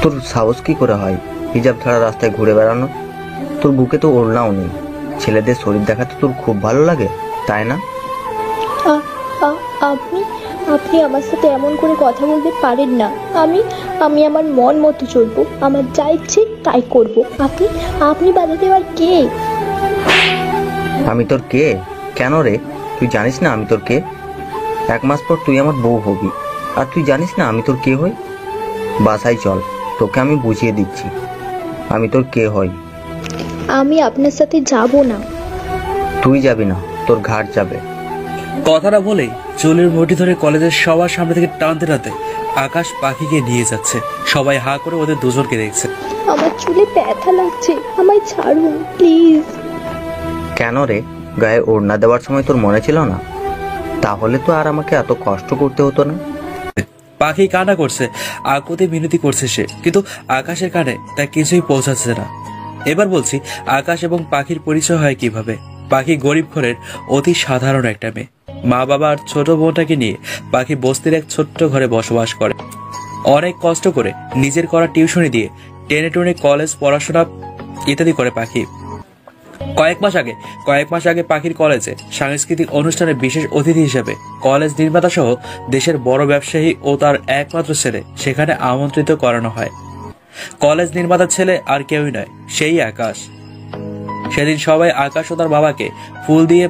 তোর সাহস কি করে হয় হিজাব ছাড়া রাস্তায় ঘুরে বেড়ানো? তোর বুকে তো ওড়নাও নেই। ছেলেদের শরীর দেখাতে তোর খুব ভালো লাগে, তাই না? আপনি আপনি আমার সাথে এমন করে কথা বলতে পারেন না। আমি আমি আমার মন মতো চলবো, আমার যা ইচ্ছে তাই করবো। আপনি আপনি বাধা দেওয়ার কে? আমি তোর কে? কেন রে, তুই জানিস না আমি তোর কে? 1 মাস পর তুই আমার বউ হবি, আর তুই জানিস না আমি তোর কে হই? বাসায় চল, তোকে আমি বুঝিয়ে দিচ্ছি আমি তোর কে হই। আমি আপনার সাথে যাব না। তুই যাবি না, তোর ঘাট যাবে। কথাটা বলেই চুলের মুঠি ধরে কলেজের সবার সামনে থেকে টানতে টানতে আকাশ পাখিকে নিয়ে যাচ্ছে। সবাই হা করে ওদের দুজনকে দেখছে। আমার চুলে ব্যথা লাগছে, আমায় ছাড়ুন প্লিজ। কেন রে, গায়ে ওড়না দেওয়ার সময় তোর মনে ছিল না? তাহলে তো আর আমাকে এত কষ্ট করতে হতো না। পাখি কান্না করছে, আকুতি মিনতি করছে সে, কিন্তু আকাশের কানে তা কিছুই পৌঁছাচ্ছে না। এবার বলছি, আকাশ এবং পাখির পরিচয় হয় কিভাবে। পাখি গরিব ঘরের অতি সাধারণ একটা মেয়ে। মা বাবা আর ছোট বোনটাকে নিয়ে পাখি বস্তির এক ছোট্ট ঘরে বসবাস করে। অনেক কষ্ট করে নিজের করা টিউশনি দিয়ে টেনে টুনে কলেজ পড়াশোনা ইত্যাদি করে পাখি। কয়েক মাস আগে পাখির কলেজে সাংস্কৃতিক অনুষ্ঠানে বিশেষ অতিথি হিসেবে কলেজ নির্মাতা সহ দেশের বড় ব্যবসায়ী ও তার একমাত্র ছেলে সেখানে আমন্ত্রিত করানো হয়। কলেজ নির্মাতার ছেলে আর কেউই নয়, সেই আকাশ। সেদিন সবাই আকাশ ও তার বাবাকে ফুল দিয়ে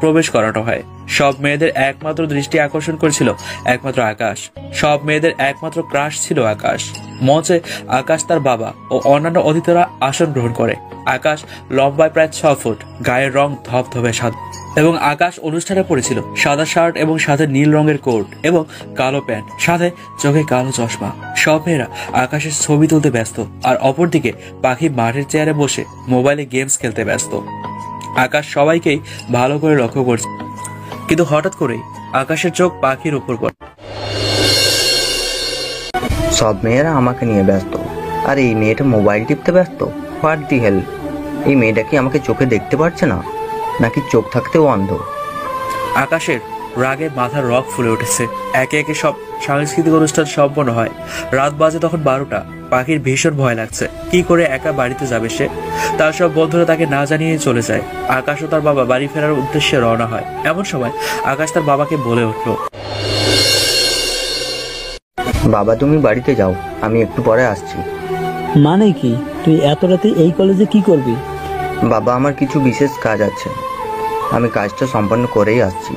প্রবেশ করানো হয়। সব মেয়েদের একমাত্র দৃষ্টি আকর্ষণ করেছিল একমাত্র আকাশ। সব মেয়েদের একমাত্র ক্রাশ ছিল আকাশ। মঞ্চে আকাশ, তার বাবা ও অন্যান্য অতিথিরা আসন গ্রহণ করে। আকাশ লম্বায় প্রায় 6 ফুট, গায়ের রং ধবধবে সাদা, এবং আকাশ অনুষ্ঠানে পরেছিল সাদা শার্ট এবং সাথে নীল রঙের কোট এবং কালো প্যান্ট, সাথে চোখে কালো চশমা। সব মেয়েরা আকাশের ছবি তুলতে ব্যস্ত, আর অপরদিকে পাখি মাঠের চেয়ারে বসে মোবাইলে গেমস খেলতে ব্যস্ত। আকাশ সবাইকেই ভালো করে লক্ষ্য করছে, কিন্তু হঠাৎ করেই আকাশের চোখ পাখির উপর পড়ে। সব মেয়েরা আমাকে নিয়ে ব্যস্ত, আর এই মেয়েটা মোবাইল টিপতে ব্যস্ত। হোয়াট দি হেল! এই মেয়েটা কি আমাকে চোখে দেখতে পারছে না, নাকি চোখ থাকতেও অন্ধ? আকাশের রাগে মাথার রগ ফুলে উঠেছে। একে একে সব সাংস্কৃতিক অনুষ্ঠান সম্পন্ন হয়। রাত বাজে তখন 12টা। পাখির ভীষণ ভয় লাগছে। কি করে একা বাড়িতে যাবে সে? তার সব বন্ধুরা তাকে না জানিয়ে চলে যায়। আকাশ ও তার বাবা বাড়ি ফেরার উদ্দেশ্যে রওনা হয়। এমন সময় আকাশ তার বাবাকে বলে উঠল, বাবা, তুমি বাড়িতে যাও, আমি একটু পরে আসছি। মানে কি? তুই এত রাতে এই কলেজে কি করবি? বাবা, আমার কিছু বিশেষ কাজ আছে, আমি কাজটা সম্পন্ন করেই আসছি।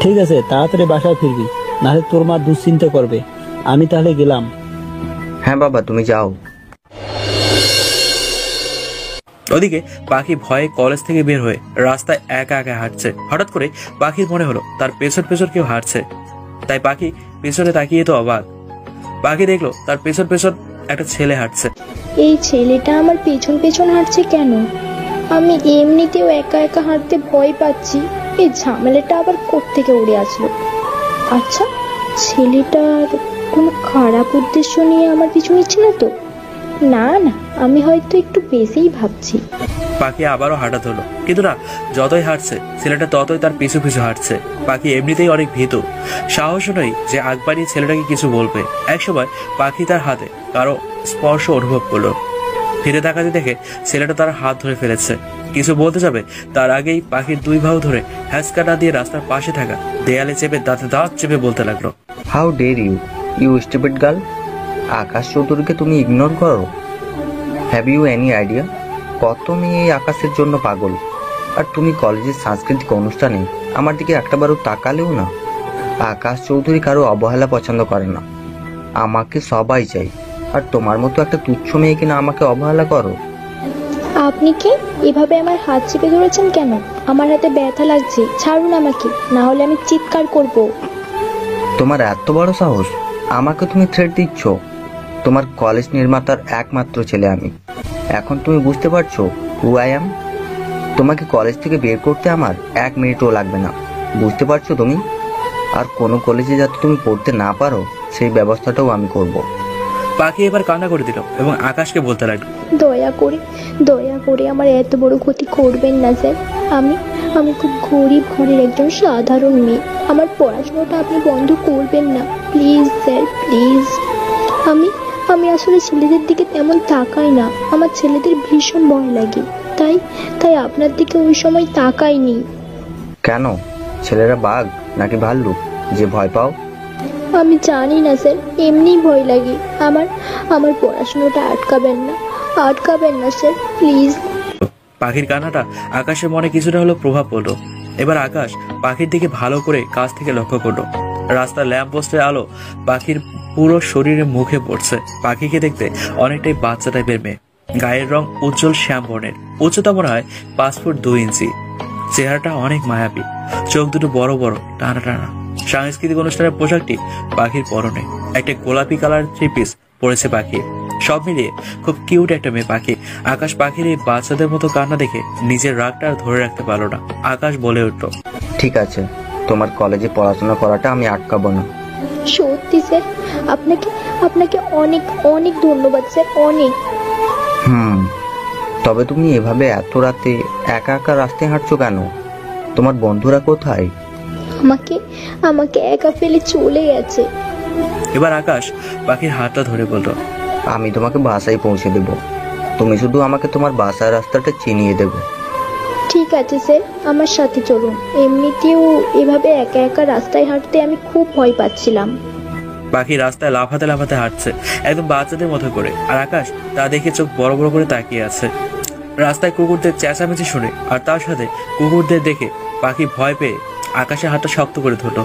ঠিক আছে, তাড়াতাড়ি বাসায় ফিরবি, নাহলে তোর মা দুশ্চিন্তা করবে। আমি তাহলে গেলাম। হ্যাঁ বাবা, তুমি যাও। ওদিকে পাখি ভয়ে কলেজ থেকে বের হয়ে রাস্তায় একা একা হাঁটছে। হঠাৎ করে পাখির মনে হলো তার পেছন পেছন কেউ হাঁটছে। তাই পাখি পেছনে তাকিয়ে তো অবাক। পাখি দেখলো তার পেছন পেছন একটা ছেলে হাঁটছে। এই ছেলেটা আমার পেছন পেছন হাঁটছে কেন? আমি এমনিতেও একা একা হাঁটতে ভয় পাচ্ছি, এই ঝামেলাটা আবার কোত্থেকে উড়ে আসলো? আচ্ছা, ছেলেটার কোনো খারাপ উদ্দেশ্য নিয়ে আমার পিছু নিচ্ছে না তো? না না, আমি হয়তো একটু বেশিই ভাবছি। পাখি আবারও হাঁটা ধরলো, কিন্তু না, যতই হাঁটছে ছেলেটা ততই তার পিছু পিছু হাঁটছে। পাখি এমনিতেই অনেক ভীতু, সাহসও নয় যে আগ বাড়িয়ে ছেলেটাকে কিছু বলবে। একসময় পাখি তার হাতে কারো স্পর্শ অনুভব করলো। ফিরে তাকাতে দেখে ছেলেটা তার হাত ধরে ফেলেছে। কিছু বলতে যাবে তার আগেই পাখির 2 বাহু ধরে হ্যাঁচকা না দিয়ে রাস্তার পাশে থাকা দেয়ালে চেপে দাঁতে দাঁত চেপে বলতে লাগলো, how dare you, you stupid girl! Akash চৌধুরীকে তুমি ইগনোর করো? হ্যাভ ইউ এনি আইডিয়া কত মেয়ে এই আকাশের জন্য পাগল? আর তুমি কলেজের সাংস্কৃতিক অনুষ্ঠানে আমার দিকে একটাবারও তাকালেও না। আকাশ চৌধুরী কারো অবহেলা পছন্দ করে না, আমাকে সবাই চাই। আর তোমার মতো একটা তুচ্ছ মেয়ে কিনা আমাকে অবহেলা করো? আপনি কি এভাবে আমার হাত চেপে ধরেছেন কেন? আমার হাতে ব্যথা লাগছে, ছাড়ুন আমাকে, না হলে আমি চিৎকার করব। তোমার এত বড় সাহস, আমাকে তুমি থ্রেট দিচ্ছ? তোমার কলেজ নির্মাতার একমাত্র ছেলে আমি। এখন তুমি বুঝতে পারছো হু আই অ্যাম? তোমাকে কলেজ থেকে বের করতে আমার 1 মিনিটও লাগবে না, বুঝতে পারছো তুমি? আর কোনো কলেজে যাতে তুমি পড়তে না পারো সেই ব্যবস্থাটাও আমি করব। পাখি এবার কান্না করে দিল এবং আকাশকে বলতে লাগলো, দয়া করে আমার এত বড় ক্ষতি করবেন না স্যার। আমি খুব গরিব ঘরের একজন সাধারণ মেয়ে, আমার পড়াশোনাটা আপনি বন্ধ করবেন না প্লিজ স্যার, প্লিজ। আমি আসলে ছেলেদের দিকে তেমন তাকাই না, আমার ছেলেদের ভীষণ ভয় লাগে, তাই তাই আপনার দিকে ওই সময় তাকাইনি। কেন? ছেলেরা বাঘ নাকি ভাল্লুক যে ভয় পাও? আমি জানি না স্যার, এমনি ভয় লাগে আমার। আমার পড়াশোনাটা আটকাবেন না স্যার, প্লিজ। পাখির কান্নাটা আকাশের মনে কিছুটা হলো প্রভাব পড়লো। এবার আকাশ পাখির দিকে ভালো করে কাছ থেকে লক্ষ্য করলো। রাস্তার ল্যাম্প পোস্টের আলো পাখির পুরো শরীরে মুখে পড়ছে। পাখিকে দেখতে অনেকটাই বাচ্চা টাইপের মেয়ে, গায়ের রং উজ্জ্বল শ্যাম বর্ণের, উচ্চতা মনে হয় 5 ফুট 2 ইঞ্চি। চেহারাটা অনেক মায়াবী, চোখ দুটো বড় বড় টানা টানা। সাংস্কৃতিক অনুষ্ঠানের পোশাকটি পাখির পরনে, একটা গোলাপি কালার 3 পিস পরেছে পাখি। সব মিলিয়ে খুব কিউট একটা মেয়ে পাখি। আকাশ পাখির এই বাচ্চাদের মতো কান্না দেখে নিজের রাগটা আর ধরে রাখতে পারলো না। আকাশ বলে উঠল, ঠিক আছে, তোমার কলেজে পড়াশোনা করাটা আমি আটকাবো না। সত্যি স্যার, আপনাকে অনেক অনেক ধন্যবাদ স্যার, অনেক। তবে তুমি এভাবে এত রাতে একা একা রাস্তায় হাঁটছো কেন? তোমার বন্ধুরা কোথায়? আমাকে একা ফেলে চলে গেছে। এবার আকাশ পাখির হাতটা ধরে বলল, আমি তোমাকে বাসায় পৌঁছে দেব, তুমি শুধু আমাকে তোমার বাসার রাস্তাটা চিনিয়ে দেবে। ঠিক আছে স্যার, আমার সাথে চলুন। এমনিতেও এভাবে একা একা রাস্তায় হাঁটতে আমি খুব ভয় পাচ্ছিলাম। পাখি রাস্তায় লাফাতে লাফাতে হাঁটছে, একদম বাচ্চাদের মতো করে। আর আকাশ তা দেখে চোখ বড় বড় করে তাকিয়ে আছে। রাস্তায় কুকুরদের চেঁচামেচি শুনে আর তার সাথে কুকুরদের দেখে পাখি ভয় পেয়ে আকাশের হাতটা শক্ত করে ধরল।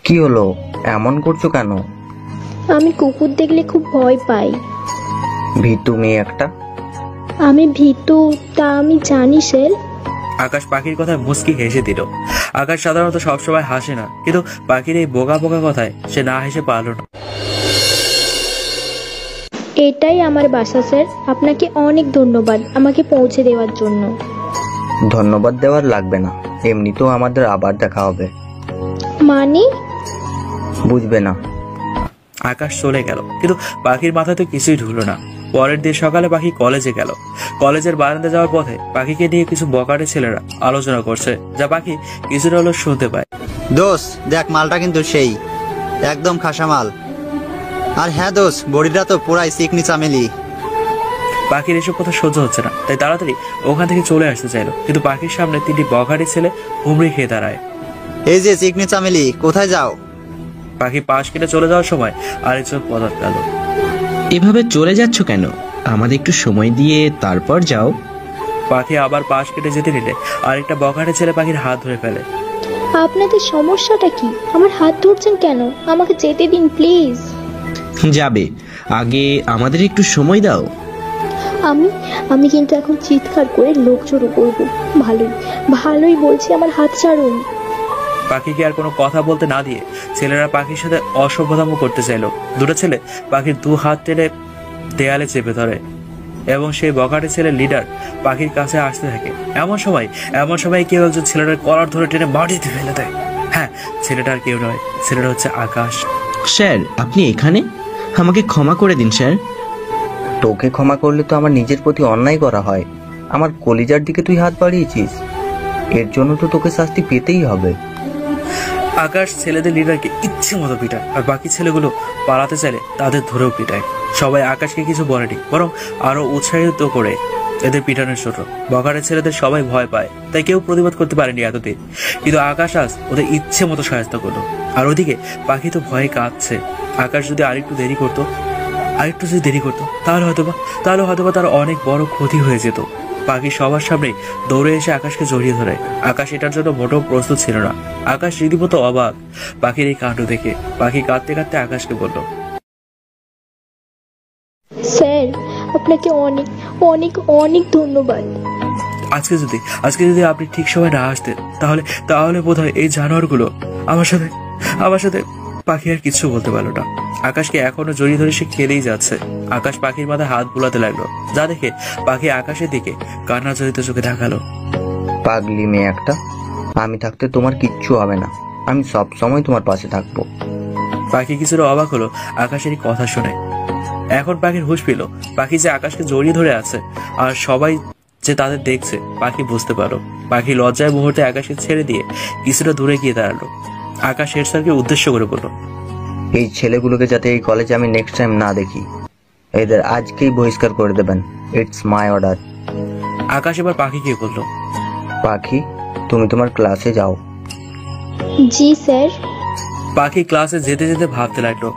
কি হলো, এমন করছো কেন? আমি কুকুর দেখলে খুব ভয় পাই। ভীতু মেয়ে একটা। আমি ভীতু তা আমি জানি স্যার। আকাশ পাখির কথায় মুচকি হেসে দিল। আকাশ সাধারণত সবসময় হাসে না, কিন্তু পাখির এই বোকা বোকা কথায় সে না হেসে পারল না। এটাই আমার বাসা স্যার, আপনাকে অনেক ধন্যবাদ আমাকে পৌঁছে দেওয়ার জন্য। ধন্যবাদ দেওয়ার লাগবে না, এমনিতেও আমাদের আবার দেখা হবে। মানে? বুঝবে না। আকাশ চলে গেল, কিন্তু পাখির মাথায় তো কিছুই ঢুকলো না। পরের দিন সকালে পাখি কলেজে গেল। কলেজের বারান্দা যাওয়ার পথে পাখিকে নিয়ে কিছু বকাটে ছেলেরা আলোচনা করছে, যা পাখি কিছুটা হলো শুনতে পায়। দোষ, দেখ মালটা কিন্তু সেই একদম খাসা মাল। আর হ্যাঁ দোষ, বডিটা তো পুরাই চিকনি চামেলি। পাখির এসব কথা সহ্য হচ্ছে না, তাই তাড়াতাড়ি ওখান থেকে চলে আসতে চাইলো, কিন্তু পাখির সামনে 3টি বকাটে ছেলে হুমড়ি খেয়ে দাঁড়ায়। এই যে চিকনি চামেলি, কোথায় যাও? পাখি পাশ কেটে চলে যাওয়ার সময় আরেকজন পদার্থ গেল। এভাবে চলে যাচ্ছ কেন? আমাদের একটু সময় দিয়ে তারপর যাও। পাখি আবার পাশ কেটে যেতে নিলে আরেকটা বকাটে ছেলে পাখির হাত ধরে ফেলে। আপনাদের সমস্যাটা কি? আমার হাত ধরছেন কেন? আমাকে যেতে দিন প্লিজ। যাবে, আগে আমাদের একটু সময় দাও। আমি কিন্তু এখন চিৎকার করে লোক জড়ো করবো। ভালোই বলছি, আমার হাত ছাড়ুন। পাখিকে আর কোনো কথা বলতে না দিয়ে ছেলেরা পাখির সাথে অসভ্যতাম করতে চাইলো। দুটো ছেলে পাখির 2 হাত টেনে দেয়ালে চেপে ধরে এবং সেই বকাটে ছেলের লিডার পাখির কাছে আসতে থাকে। এমন সময় কেউ একজন ছেলেটার কলার ধরে টেনে মাটিতে ফেলে দেয়। হ্যাঁ, ছেলেটা আর কেউ নয়, ছেলেটা হচ্ছে আকাশ। স্যার, আপনি এখানে? আমাকে ক্ষমা করে দিন স্যার। তোকে ক্ষমা করলে তো আমার নিজের প্রতি অন্যায় করা হয়। আমার কলিজার দিকে তুই হাত বাড়িয়েছিস, এর জন্য তো তোকে শাস্তি পেতেই হবে। আকাশ ছেলেদের লিডারকে ইচ্ছে মতো পিটায়, আর বাকি ছেলেগুলো পালাতে চাইলে তাদের ধরেও পিটায়। সবাই আকাশকে কিছু বলেনি, বরং আরো উৎসাহিত করে এদের পিটানোর জন্য। বকারের ছেলেদের সবাই ভয় পায়, তাই কেউ প্রতিবাদ করতে পারেনি এতদিন। কিন্তু আকাশ আজ ওদের ইচ্ছে মতো সহায়তা করলো। আর ওদিকে পাখি তো ভয়ে কাঁদছে। আকাশ যদি আরেকটু দেরি করতো, তাহলে হয়তোবা তার অনেক বড় ক্ষতি হয়ে যেত। পাখি সবার সামনে দৌড়ে এসে আকাশকে জড়িয়ে ধরে। আকাশ এটার জন্য মোটেও প্রস্তুত ছিল না। আকাশ রীতিমতো অবাক পাখির এই কাণ্ড দেখে। পাখি কাঁদতে কাঁদতে আকাশকে বলল, স্যার, আপনাকে অনেক অনেক অনেক ধন্যবাদ। আজকে যদি আপনি ঠিক সময় না আসতেন, তাহলে বোধহয় এই জানোয়ারগুলো আমার সাথে। পাখি আর কিছু বলতে পারলো না। আকাশকে এখনো জড়িয়ে ধরে সে খেলেই যাচ্ছে। আকাশ পাখির মাথায় হাত বুলাতে লাগলো, যা দেখে পাখি আকাশের দিকে কান্না জড়িত চোখে তাকালো। পাগলি মেয়ে একটা, আমি থাকতে তোমার কিচ্ছু হবে না, আমি সব সময় তোমার পাশে থাকবো। পাখি কিছুটা অবাক হলো আকাশের কথা শুনে। এখন পাখির হুঁশ পেল, পাখি যে আকাশকে জড়িয়ে ধরে আছে আর সবাই যে তাদের দেখছে, পাখি বুঝতে পারলো। পাখি লজ্জায় মুহূর্তে আকাশকে ছেড়ে দিয়ে কিছুটা দূরে গিয়ে দাঁড়ালো। আকাশ হেড স্যারকে উদ্দেশ্য করে বলল, এই ছেলেগুলোকে যাতে এই কলেজে আমি নেক্সট টাইম না দেখি, এদের আজকেই বহিষ্কার করে দেবেন। It's my order. আকাশ এবার পাখিকে বলল, পাখি, তুমি তোমার ক্লাসে যাও। জি স্যার। পাখি ক্লাসে যেতে যেতে ভাবতে লাগলো,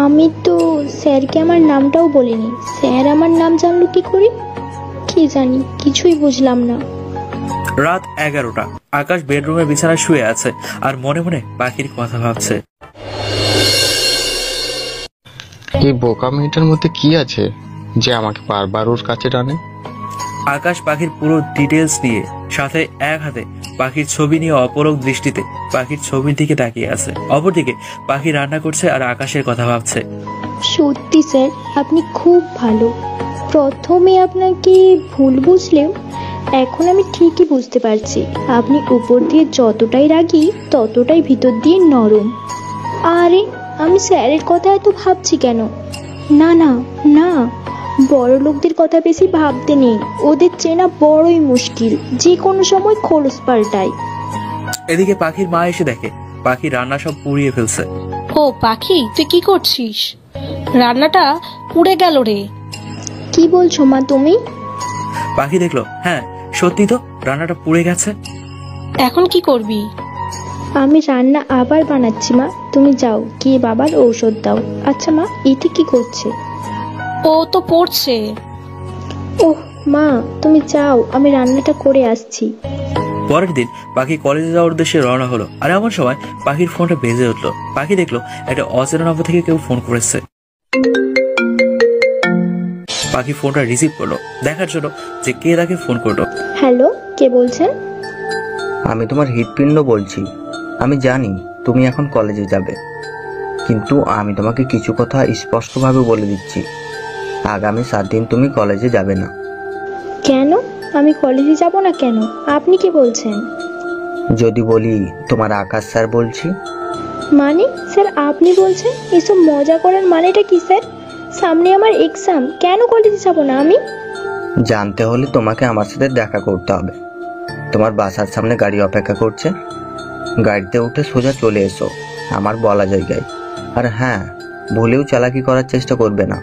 আমি তো স্যারকে আমার নামটাও বলিনি, স্যার আমার নাম জানলো কি করে? কি জানি, কিছুই বুঝলাম না। রাত 11টা। আকাশ বেডরুমে বিছানায় শুয়ে আছে আর মনে মনে পাখির কথা ভাবছে। এই বোকা মেয়েটার মধ্যে কি আছে যে আমাকে বারবার ওর কাছে টানে? আকাশ পাখির পুরো ডিটেলস নিয়ে, সাথে এক হাতে পাখির ছবি নিয়ে অপলক দৃষ্টিতে পাখির ছবির দিকে তাকিয়ে আছে। অপরদিকে পাখি রান্না করছে আর আকাশের কথা ভাবছে। সত্যি স্যার, আপনি খুব ভালো। প্রথমে আপনাকে ভুল বুঝলেও এখন আমি ঠিকই বুঝতে পারছি, আপনি উপর দিয়ে যতটাই রাগী ততটাই ভিতর দিয়ে নরম। আরে, আমি স্যারের কথা এত ভাবছি কেন? না না না, বড় লোকদের কথা বেশি ভাবতে নেই, ওদের চেনা বড়ই মুশকিল, যে কোনো সময় খোলস পাল্টায়। এদিকে পাখির মা এসে দেখে পাখি রান্না সব পুড়িয়ে ফেলছে। ও পাখি, তুই কি করছিস? রান্নাটা পুড়ে গেল রে। কি বলছো মা তুমি? পাখি দেখলো, হ্যাঁ সত্যি তো, রান্নাটা পুড়ে গেছে। এখন কি করবি? আমি রান্না আবার বানাচ্ছি মা, তুমি যাও গিয়ে বাবার ঔষধ দাও। আচ্ছা মা, এটি কি করছে? ও তো পড়ছে। ওহ মা, তুমি যাও, আমি রান্নাটা করে আসছি। পরের দিন পাখি কলেজে যাওয়ার উদ্দেশ্যে রওনা হলো। আর এমন সময় পাখির ফোনটা বেজে উঠলো। পাখি দেখলো একটা অচেনা নম্বর থেকে কেউ ফোন করেছে। পাখি ফোনটা রিসিভ করলো, দেখার জন্য যে কে তাকে ফোন করলো। হ্যালো, কে বলছেন? আমি তোমার হৃৎপিণ্ড বলছি। আমি জানি তুমি এখন কলেজে যাবে, কিন্তু আমি তোমাকে কিছু কথা স্পষ্টভাবে বলে দিচ্ছি, আগামী 7 দিন তুমি কলেজে যাবে না। কেন? আমি কলেজে যাব না কেন? আপনি কি বলছেন? যদি বলি তোমার আকাশ স্যার বলছি। মানে স্যার আপনি বলছেন? এসব মজা করার মানেটা কি স্যার? সামনে আমার এক্সাম, কেন কলেজে যাব না আমি? জানতে হলে তোমাকে আমার সাথে দেখা করতে হবে। তোমার বাসার সামনে গাড়ি অপেক্ষা করছে, গাড়িতে উঠে সোজা চলে এসো আমার বলা জায়গায়। আর হ্যাঁ, ভুলেও চালাকি করার চেষ্টা করবে না,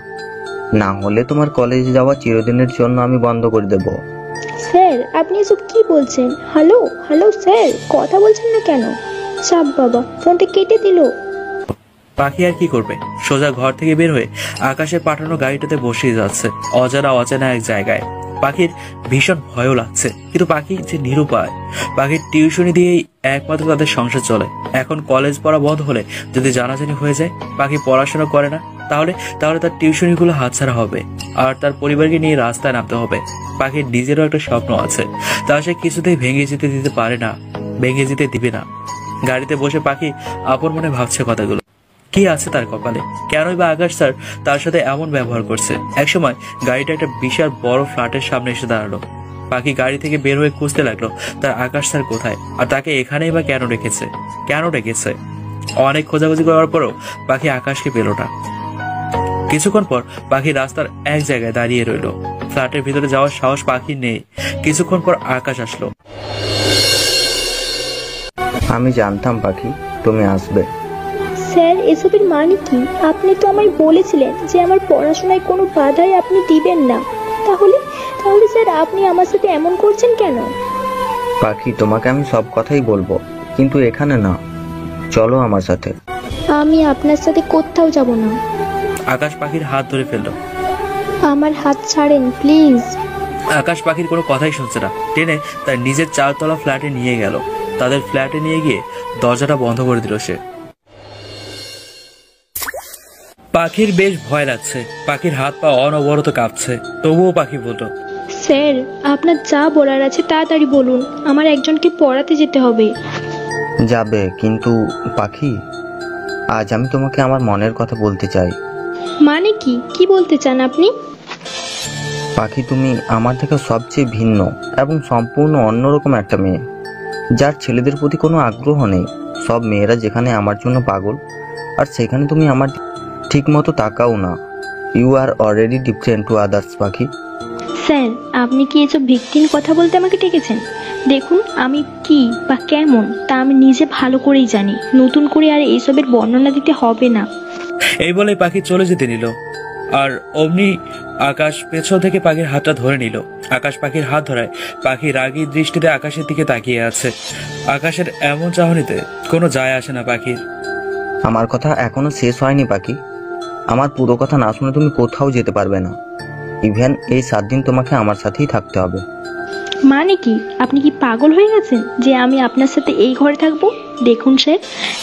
না হলে তোমার কলেজে যাওয়া চিরদিনের জন্য আমি বন্ধ করে দেব। স্যার আপনি এসব কি বলছেন? হ্যালো হ্যালো স্যার, কথা বলছেন না কেন? চাপ বাবা, ফোনটা কেটে দিল। পাখি আর কি করবে, সোজা ঘর থেকে বের হয়ে আকাশের পাঠানো গাড়িটাতে বসেই যাচ্ছে অজানা এক জায়গায়। পাখির ভীষণ ভয়ও লাগছে, কিন্তু পাখি যে নিরুপায়। পাখির টিউশনি দিয়েই একমাত্র তাদের সংসার চলে। এখন কলেজ পড়া বন্ধ হলে যদি জানাজানি হয়ে যায় পাখি পড়াশোনা করে না, তাহলে তার টিউশনিগুলো হাতছাড়া হবে আর তার পরিবারকে নিয়ে রাস্তায় নামতে হবে। পাখির নিজেরও একটা স্বপ্ন আছে, তা সে কিছুতেই ভেঙে যেতে দিতে পারে না, ভেঙে যেতে দিবে না। গাড়িতে বসে পাখি আপন মনে ভাবছে কথাগুলো। কি আছে তার কপালে? কেনই বা আকাশ স্যার তার সাথে এমন ব্যবহার করছে? একসময় গাড়িটা একটা বিশাল বড় ফ্ল্যাটের সামনে এসে দাঁড়ালো। পাখি গাড়ি থেকে বের হয়ে খুঁজতে লাগলো তার আকাশ স্যার কোথায়, আর তাকে এখানেই বা কেন রেখেছে। অনেক খোঁজাখুঁজি করার পরেও পাখি আকাশকে পেল না। কিছুক্ষণ পর পাখি রাস্তার এক জায়গায় দাঁড়িয়ে রইল। ফ্ল্যাটের ভিতরে যাওয়ার সাহস পাখির নেই। কিছুক্ষণ পর আকাশ আসলো। আমি জানতাম পাখি তুমি আসবে। স্যার এসবের মানে কি? আপনি তো আমায় বলেছিলেন যে আমার পড়াশোনায় কোনো বাধাই আপনি দিবেন না, তাহলে স্যার আপনি আমার সাথে এমন করছেন কেন? পাখি, তোমাকে আমি সব কথাই বলবো, কিন্তু এখানে না, চলো আমার সাথে। আমি আপনার সাথে কোথাও যাব না। আকাশ পাখির হাত ধরে ফেললো। আমার হাত ছাড়েন প্লিজ। আকাশ পাখির কোনো কথাই শুনছে না, টেনে তার নিজের 4তলা ফ্ল্যাটে নিয়ে গেল। তাদের ফ্ল্যাটে নিয়ে গিয়ে দরজাটা বন্ধ করে দিল সে। পাখির বেশ ভয় লাগছে, পাখির হাত পা অনবরত কাঁপছে, তবুও পাখি বলল, স্যার আপনার যা বলার আছে তাড়াতাড়ি বলুন, আমার একজনকে পড়াতে যেতে হবে। যাবে, কিন্তু পাখি আজ আমি তোমাকে আমার মনের কথা বলতে চাই। মানে কি বলতে চান আপনি? পাখি, তুমি আমার থেকে সবচেয়ে ভিন্ন এবং সম্পূর্ণ অন্যরকম একটা মেয়ে, যার ছেলেদের প্রতি কোনো আগ্রহ নেই। সব মেয়েরা যেখানে আমার জন্য পাগল, আর সেখানে তুমি আমার ঠিক মতো তাকাও না। You are already different to others Pakhi. Sir আপনি কি এসব ভিকটিম কথা বলতে আমাকে ডেকেছেন? দেখুন আমি কি বা কেমন তা আমি নিজে ভালো করেই জানি, নতুন করে আর এইসবের বর্ণনা দিতে হবে না। এই বলে পাখি চলে যেতে নিল, আর অমনি আকাশ পেছন থেকে পাখির হাতটা ধরে নিল। আকাশ পাখির হাত ধরায় পাখি রাগী দৃষ্টিতে আকাশের দিকে তাকিয়ে আছে। আকাশের এমন চাহনিতে কোনো যায় আসে না পাখির। আমার কথা এখনো শেষ হয়নি পাখি। আমার পুরো কথা না শুনে তুমি কোথাও যেতে পারবে না। ইভেন এই 7 দিন তোমাকে আমার সাথেই থাকতে হবে। মানে কি, আপনি কি পাগল হয়ে গেছেন যে আমি আপনার সাথে এই ঘরে থাকবো? দেখুন স্যার,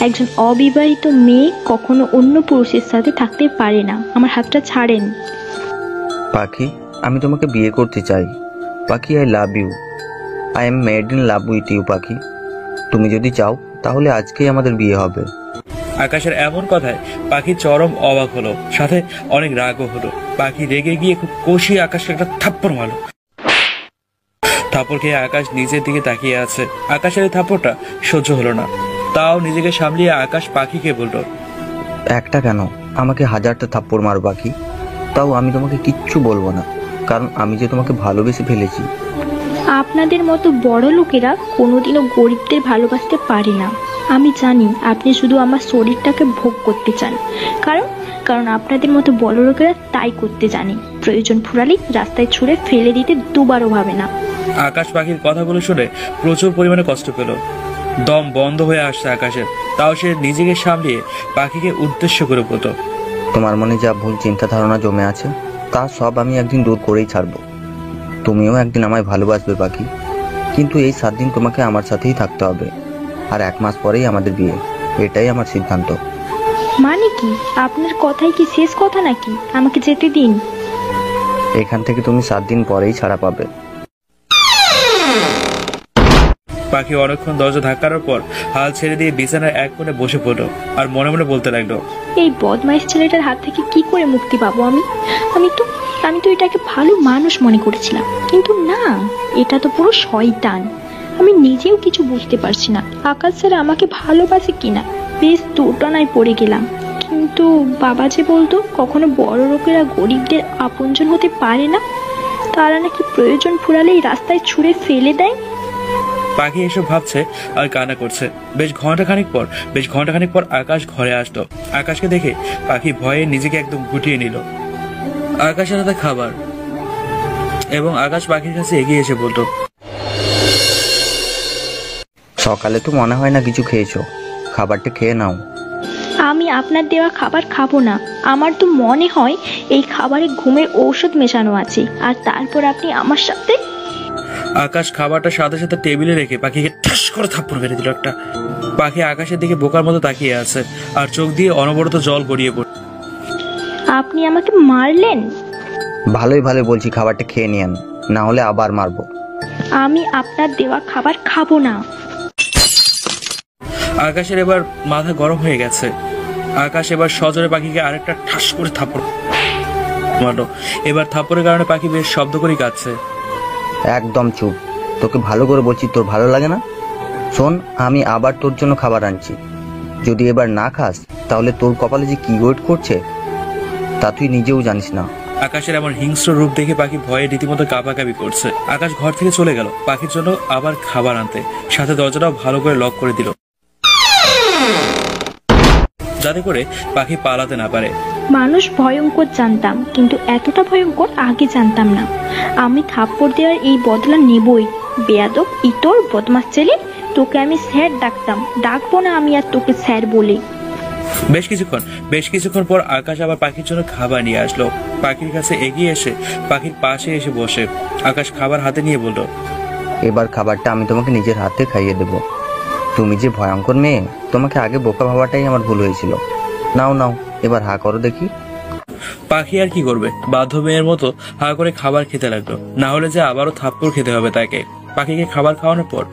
একজন অবিবাহিত মেয়ে কখনো অন্য পুরুষের সাথে থাকতে পারে না। আমার হাতটা ছাড়েন। পাখি, আমি তোমাকে বিয়ে করতে চাই। Pakhi, I love you. I am made in love with you Pakhi. তুমি যদি চাও তাহলে আজকেই আমাদের বিয়ে হবে। আকাশের এমন কথায় পাখি চরম অবাক হলো, সাথে অনেক রাগও হলো। পাখি রেগে গিয়ে খুব কষিয়ে আকাশকে একটা থাপ্পড় মারলো। থাপ্পড় খেয়ে আকাশ নিজের দিকে তাকিয়ে আছে। আকাশের এই থাপ্পড়টা সহ্য হলো না, তাও নিজেকে সামলিয়ে আকাশ পাখিকে বলল, একটা কেন, আমাকে 1000টা থাপ্পড় মারো পাখি, তাও আমি তোমাকে কিচ্ছু বলবো না, কারণ আমি যে তোমাকে ভালোবেসে ফেলেছি। আপনাদের মতো বড় লোকেরা কোনোদিনও গরিবদের ভালোবাসতে পারে না। আমি জানি আপনি শুধু আমার শরীরটাকে ভোগ করতে চান, কারণ আপনাদের মতো বড় লোকেরা তাই করতে জানে। প্রয়োজন ফুরালেই রাস্তায় ছুঁড়ে ফেলে দিতে দুবারও ভাবে না। আকাশ পাখির কথাগুলো শুনে প্রচুর পরিমাণে কষ্ট পেল। দম বন্ধ হয়ে আসছে আকাশের, তাও সে নিজেকে সামলিয়ে পাখিকে উদ্দেশ্য করে বলল, তোমার মনে যা ভুল চিন্তা ধারণা জমে আছে তা সব আমি একদিন দূর করেই ছাড়বো। তুমিও একদিন আমায় ভালোবাসবে পাখি, কিন্তু এই 7 দিন তোমাকে আমার সাথেই থাকতে হবে, আর 1 মাস পরেই আমাদের বিয়ে। এটাই আমার সিদ্ধান্ত। মানে কি, আপনার কথাই কি শেষ কথা নাকি? আমাকে যেতে দিন। এখান থেকে তুমি 7 দিন পরেই ছাড়া পাবে। পাখি অনেকক্ষণ দরজা ধাক্কানোর পর হাল ছেড়ে দিয়ে বিছানার এক কোণে বসে পড়ল, আর মনে মনে বলতে লাগলো, এই বদমাইশ ছেলেটার হাত থেকে কি করে মুক্তি পাবো আমি? আমি তো এটাকে ভালো মানুষ মনে করেছিলাম, কিন্তু না, এটা তো পুরো শয়তান। আমি নিজেও কিছু বুঝতে পারছি না আকাশ স্যার আমাকে ভালোবাসে কিনা। বেশ দুর্ঘটনায় পড়ে গেলাম, কিন্তু বাবা যে বলতো কখনো বড় লোকেরা গরিবদের আপনজন হতে পারে না, তারা নাকি প্রয়োজন ফুরালেই রাস্তায় ছুঁড়ে ফেলে দেয়। পাখি এসব ভাবছে আর কান্না করছে। বেশ ঘন্টাখানিক পর আকাশ ঘরে আসলো। আকাশকে দেখে পাখি ভয়ে নিজেকে একদম গুটিয়ে নিল। আকাশের হাতে খাবার, এবং আকাশ পাখির কাছে এগিয়ে এসে বলল, সকালে তো মনে হয় না কিছু খেয়েছো, খাবারটা খেয়ে নাও। আমি আপনার দেওয়া খাবার খাবো না। আমার তো মনে হয় এই খাবারে ঘুমের ঔষধ মেশানো আছে, আর তারপর আপনি আমার সাথে। আকাশ খাবারটা সাথে সাথে টেবিলে রেখে পাখিকে ঠাস করে থাপ্পড় মেরে দিল একটা। পাখি আকাশের দিকে বোকার মতো তাকিয়ে আছে, আর চোখ দিয়ে অনবরত জল গড়িয়ে পড়ে। আপনি আমাকে মারলেন? ভালোই বলছি, খাবারটা খেয়ে নিয়েন, না হলে আবার মারবো। আমি আপনার দেওয়া খাবার খাবো না। আকাশের এবার মাথা গরম হয়ে গেছে। আকাশ এবার সজোরে পাখিকে আরেকটা ঠাস করে থাপ্পড় মারলো। এবার থাপ্পড়ের কারণে পাখি বেশ শব্দ করে কাঁদছে। একদম চুপ, তোকে ভালো করে বলছি, তোর ভালো লাগে না? শোন, আমি আবার তোর জন্য খাবার আনছি। যদি এবার না খাস তাহলে তোর কপালে যে কি ওয়েট করছে তা তুই নিজেও জানিস না। আকাশের এমন হিংস্র রূপ দেখে পাখি ভয়ে রীতিমতো কাঁপাকাঁপি করছে। আকাশ ঘর থেকে চলে গেল পাখির জন্য আবার খাবার আনতে, সাথে দরজাটাও ভালো করে লক করে দিল, যাতে করে পাখি পালাতে না পারে। মানুষ ভয়ঙ্কর জানতাম, কিন্তু এতটা ভয়ঙ্কর আগে জানতাম না। আমি থাপ্পড় দেওয়ার এই বদলা নেবই। বেয়াদব, ইতর, বদমাস ছেলে, তোকে আমি স্যার ডাকবো না আমি আর তোকে স্যার বলে। বেশ কিছুক্ষণ পর আকাশ আবার পাখির জন্য খাবার নিয়ে আসলো। পাখির কাছে এগিয়ে এসে পাখির পাশে এসে বসে আকাশ খাবার হাতে নিয়ে বলল, এবার খাবারটা আমি তোমাকে নিজের হাতে খাইয়ে দেব। তুমি যে ভয়ঙ্কর মেয়ে, তোমাকে আগে বোকা ভাবাটাই আমার ভুল হয়েছিল। নাও এবার হা করো দেখি। পাখি আর কি করবে, বাধ্য মেয়ের মতো হা করে খাবার খেতে লাগলো, না হলে যে আবারও থাপ্পড় খেতে হবে তাকে। পাখিকে খাবার খাওয়ানোর পর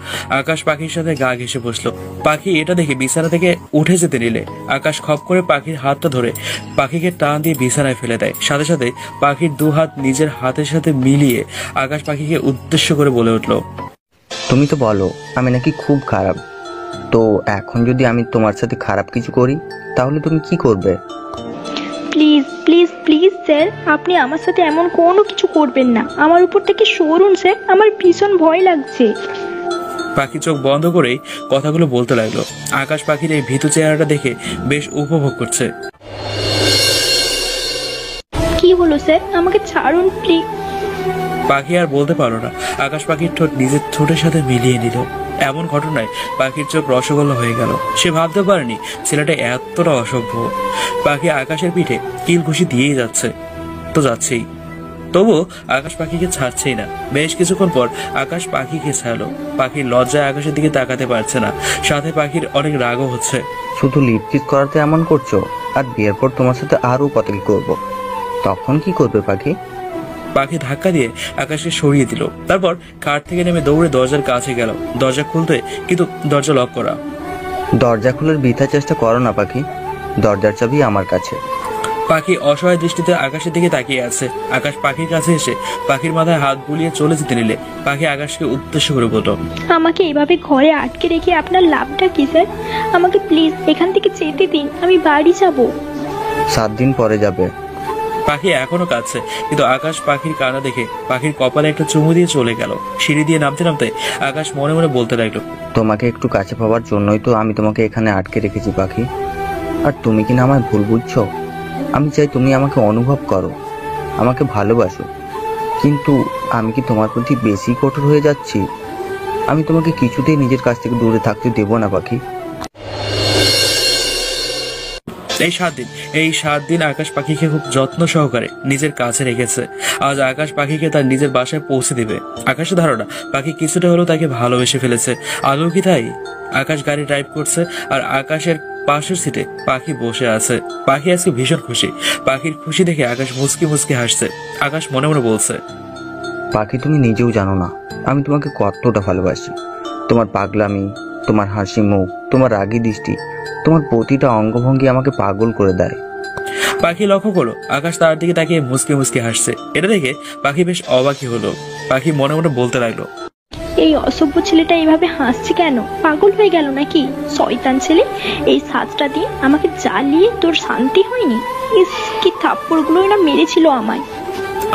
আকাশ পাখির সাথে গা ঘেঁষে বসলো। পাখি এটা দেখে বিছানা থেকে উঠে যেতে নিলে আকাশ খপ করে পাখির হাতটা ধরে পাখিকে টান দিয়ে বিছানায় ফেলে দেয়। সাথে সাথে পাখির 2 হাত নিজের হাতের সাথে মিলিয়ে আকাশ পাখিকে উদ্দেশ্য করে বলে উঠলো, তুমি তো বলো আমি নাকি খুব খারাপ, তো এখন যদি আমি তোমার সাথে খারাপ কিছু করি তাহলে তুমি কি করবে? প্লিজ প্লিজ প্লিজ স্যার, আপনি আমার সাথে এমন কোনো কিছু করবেন না। আমার উপর থেকে সরুন স্যার, আমার ভীষণ ভয় লাগছে। পাখি চোখ বন্ধ করেই কথাগুলো বলতে লাগলো। আকাশ পাখির এই ভীতু চেহারাটা দেখে বেশ উপভোগ করছে। কি হলো স্যার, আমাকে ছাড়ুন প্লিজ। পাখি আর বলতে পারলো না। আকাশ পাখির ঠোঁট নিজের ঠোঁটের সাথে মিলিয়ে নিল। এমন ঘটনায় পাখির চোখ রসগোল্লা হয়ে গেল। সে ভাবতে পারেনি ছেলেটা এতটা অসভ্য। পাখি আকাশের পিঠে কিল ঘুষি দিয়েই যাচ্ছে, তো যাচ্ছেই, তবুও আকাশ পাখিকে ছাড়ছেই না। বেশ কিছুক্ষণ পর আকাশ পাখিকে ছাড়লো। পাখির লজ্জায় আকাশের দিকে তাকাতে পারছে না, সাথে পাখির অনেক রাগও হচ্ছে। শুধু লিপকিস করাতে এমন করছো, আর বিয়ের পর তোমার সাথে আরও কত কি করবো, তখন কি করবে পাখি? পাখি ধাক্কা দিয়ে আকাশকে সরিয়ে দিল। তারপর কার থেকে নেমে দৌড়ে দরজার কাছে গেল। দরজা খুলতে কিন্তু দরজা লক করা। দরজা খোলার বৃথা চেষ্টা করো না পাখি, দরজার চাবি আমার কাছে। পাখি অসহায় দৃষ্টিতে আকাশের দিকে তাকিয়ে আছে। আকাশ পাখির কাছে এসে পাখির মাথায় হাত বুলিয়ে চলে যেতে নিলে পাখি আকাশকে উদ্দেশ্য করে বলল, আমাকে এভাবে ঘরে আটকে রেখে আপনার লাভটা কি স্যার? আমাকে প্লিজ এখান থেকে যেতে দিন, আমি বাড়ি যাব। 7 দিন পরে যাবে। পাখি এখনো কাঁদছে, কিন্তু আকাশ পাখির কান্না দেখে পাখির কপালে একটা চুমু দিয়ে চলে গেল। সিঁড়ি দিয়ে নামতে নামতে আকাশ মনে মনে বলতে লাগলো, তোমাকে একটু কাছে পাওয়ার জন্যই তো আমি তোমাকে এখানে আটকে রেখেছি পাখি। আর তুমি কি না আমায় ভুল বুঝছো? আমি চাই তুমি আমাকে অনুভব করো, আমাকে ভালোবাসো। কিন্তু আমি কি তোমার প্রতি বেশি কঠোর হয়ে যাচ্ছি? আমি তোমাকে কিছুতেই নিজের কাছ থেকে দূরে থাকতে দেবো না পাখি। এই 7 দিন আকাশ পাখিকে খুব যত্ন সহকারে নিজের কাছে রেখেছে। আজ আকাশ পাখিকে তার নিজের বাসায় পৌঁছে দিবে। আকাশের ধারণা পাখি কিছুটা হলেও তাকে ভালোবেসে ফেলেছে। আদৌ কি তাই? আকাশ গাড়ি ড্রাইভ করছে আর আকাশের পাশের সিটে পাখি বসে আছে। পাখি আজকে ভীষণ খুশি। পাখির খুশি দেখে আকাশ মুচকি মুচকি হাসছে। আকাশ মনে মনে বলছে, পাখি তুমি নিজেও জানো না আমি তোমাকে কতটা ভালোবাসি। তোমার পাগলামি, তোমার হাসি মুখ, তোমার রাগী দৃষ্টি, তোমার প্রতিটা অঙ্গভঙ্গি আমাকে পাগল করে দেয়। পাখি লক্ষ্য করলো আকাশ তার দিকে তাকিয়ে মুচকি মুচকি হাসছে। এটা দেখে পাখি বেশ অবাকই হলো। পাখি মনে মনে বলতে লাগলো, এই অসভ্য ছেলেটা এইভাবে হাসছে কেন? পাগল হয়ে গেল নাকি? শয়তান ছেলে, এই সাজটা দিয়ে আমাকে জ্বালিয়ে তোর শান্তি হয়নি? ইস, কি থাপ্পড়গুলোই না মেরেছিল আমায়।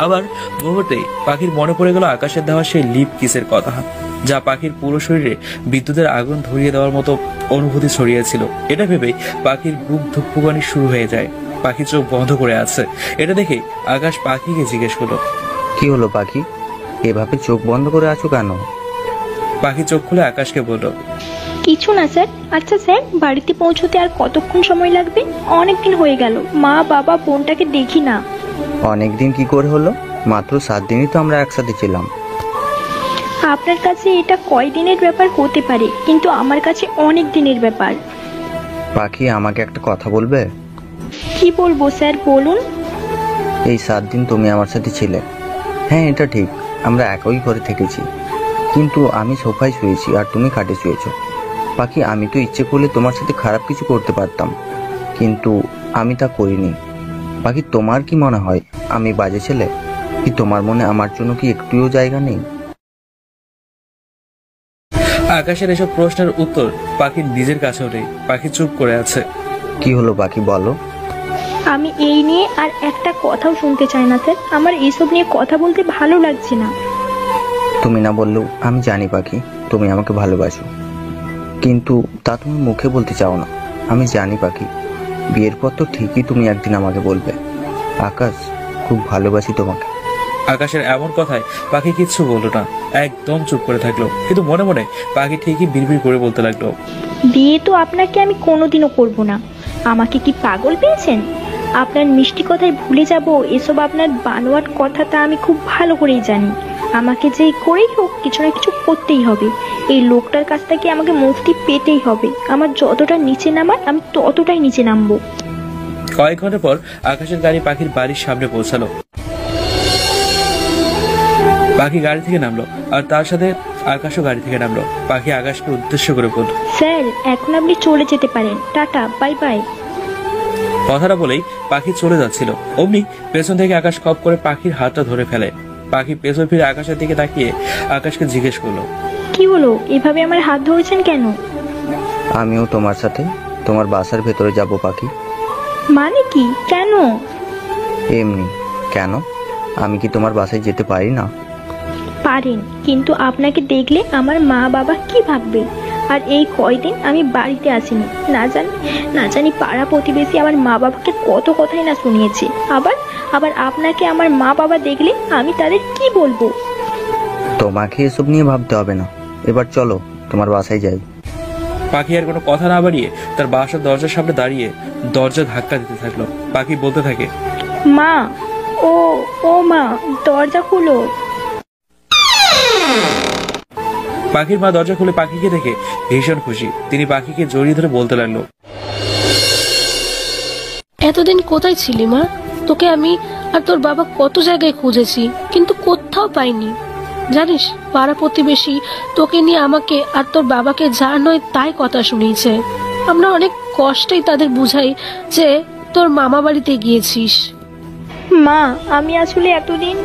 আবার মুহূর্তেই পাখির মনে পড়ে গেল আকাশের দেওয়া সেই লিপ কিসের কথা, যা পাখির পুরো শরীরে বিদ্যুতের আগুন ধরিয়ে দেওয়ার মতো অনুভূতি ছড়িয়েছিল। এটা ভেবেই পাখির বুক ধুকপুকানি শুরু হয়ে যায়। পাখি চোখ বন্ধ করে আছে। এটা দেখে আকাশ পাখিকে জিজ্ঞেস করলো, কি হলো পাখি, এভাবে চোখ বন্ধ করে আছো কেন? পাখি চোখ খুলে আকাশকে বলল, কিছু না স্যার। আচ্ছা স্যার, বাড়িতে পৌঁছতে আর কতক্ষণ সময় লাগবে? অনেকদিন হয়ে গেল মা বাবা বোনটাকে দেখি না। অনেকদিন কি করে হলো? মাত্র 7 দিনই তো আমরা একসাথে ছিলাম। আপনার কাছে এটা কয়দিনের ব্যাপার হতে পারে, কিন্তু আমার কাছে অনেক দিনের ব্যাপার। পাখি আমাকে একটা কথা বলবে? কি বলবো স্যার, বলুন। এই 7 দিন তুমি আমার সাথে ছিলে। হ্যাঁ এটা ঠিক, আমরা একই ঘরে থেকেছি, কিন্তু আমি সোফায় শুয়েছি আর তুমি খাটে শুয়েছো। পাখি আমি তো ইচ্ছে করলে তোমার সাথে খারাপ কিছু করতে পারতাম, কিন্তু আমি তা করিনি। পাখি তোমার কি মনে হয় আমি বাজে ছেলে? কি তোমার মনে আমার জন্য কি একটুও জায়গা নেই? আকাশের এসব প্রশ্নের উত্তর পাখির নিজের কাছেও নেই। পাখি চুপ করে আছে। কি হলো পাখি, বলো। আমি এই নিয়ে আর একটা কথাও শুনতে চাই না স্যার। আমার এইসব নিয়ে কথা বলতে ভালো লাগছে না। তুমি না বললেও আমি জানি পাখি তুমি আমাকে ভালোবাসো, কিন্তু তা তুমি মুখে বলতে চাও না। আমি জানি পাখি, বিয়ের পর তো ঠিকই তুমি একদিন আমাকে বলবে, আকাশ খুব ভালোবাসি তোমাকে। আকাশের এমন কথায় পাখি কিচ্ছু বললো না, একদম চুপ করে থাকলো। কিন্তু মনে মনে পাখি ঠিকই বিড়বিড় করে বলতে লাগলো, বিয়ে তো আপনাকে আমি কোনোদিনও করব না। আমাকে কি পাগল পেয়েছেন? আপনার মিষ্টি কথায় ভুলে যাব এসব আপনার বানোয়াট কথা তা আমি খুব ভালো করেই জানি। আমাকে যে করেই হোক কিছু না কিছু করতেই হবে। এই লোকটার কাছ থেকে আমাকে মুক্তি পেতেই হবে। আমার যতটা নিচে নামার আমি ততটাই নিচে নামবো। কয়েক ঘন্টা পর আকাশের গাড়ি পাখির বাড়ির সামনে পৌঁছালো। পাখি গাড়ি থেকে নামলো আর তার সাথে আকাশও গাড়ি থেকে নামলো। পাখি আকাশকে উদ্দেশ্য করে বলল, স্যার এখন আপনি চলে যেতে পারেন, টাটা, বাই বাই। কথাটা বলেই পাখি চলে যাচ্ছিল। অমনি পেছন থেকে আকাশ খপ করে পাখির হাতটা ধরে ফেলে। পাখি পেছন ফিরে আকাশের দিকে তাকিয়ে আকাশকে জিজ্ঞেস করলো, কি হলো, এভাবে আমার হাত ধরেছেন কেন? আমিও তোমার সাথে তোমার বাসার ভেতরে যাব পাখি। মানে কি, কেন? এমনি। কেন, আমি কি তোমার বাসায় যেতে পারি না? পারেন, কিন্তু আপনাকে দেখলে আমার মা বাবা কি ভাববে? আর এই কয়দিন আমি বাড়িতে আসিনি, না জানি পাড়া প্রতিবেশী আমার মা বাবাকে কত কথাই না শুনিয়েছে। আবার আপনাকে আমার মা বাবা দেখলে আমি তাদের কি বলবো? তোমাকে এসব নিয়ে ভাবতে হবে না, এবার চলো তোমার বাসায় যাই। পাখি আর কোনো কথা না বাড়িয়ে তার বাসার দরজার সামনে দাঁড়িয়ে দরজা ধাক্কা দিতে থাকলো। পাখি বলতে থাকে, মা, ও মা, দরজা খুলো। পাখির মা দরজা খুলে পাখিকে দেখে ভীষণ খুশি। তিনি পাখিকে জড়িয়ে ধরে বলতে লাগলো, এতদিন কোথায় ছিলি মা? তোকে আমি আর তোর বাবা কত জায়গায় খুঁজেছি, কিন্তু কোথাও পাইনি। জানিস, পাড়া প্রতিবেশী তোকে নিয়ে আমাকে আর তোর বাবাকে যা নয় তাই কথা শুনিয়েছে। আমরা অনেক কষ্টেই তাদের বুঝাই যে তোর মামা বাড়িতে গিয়েছিস। মা, আমি আসলে এতদিন।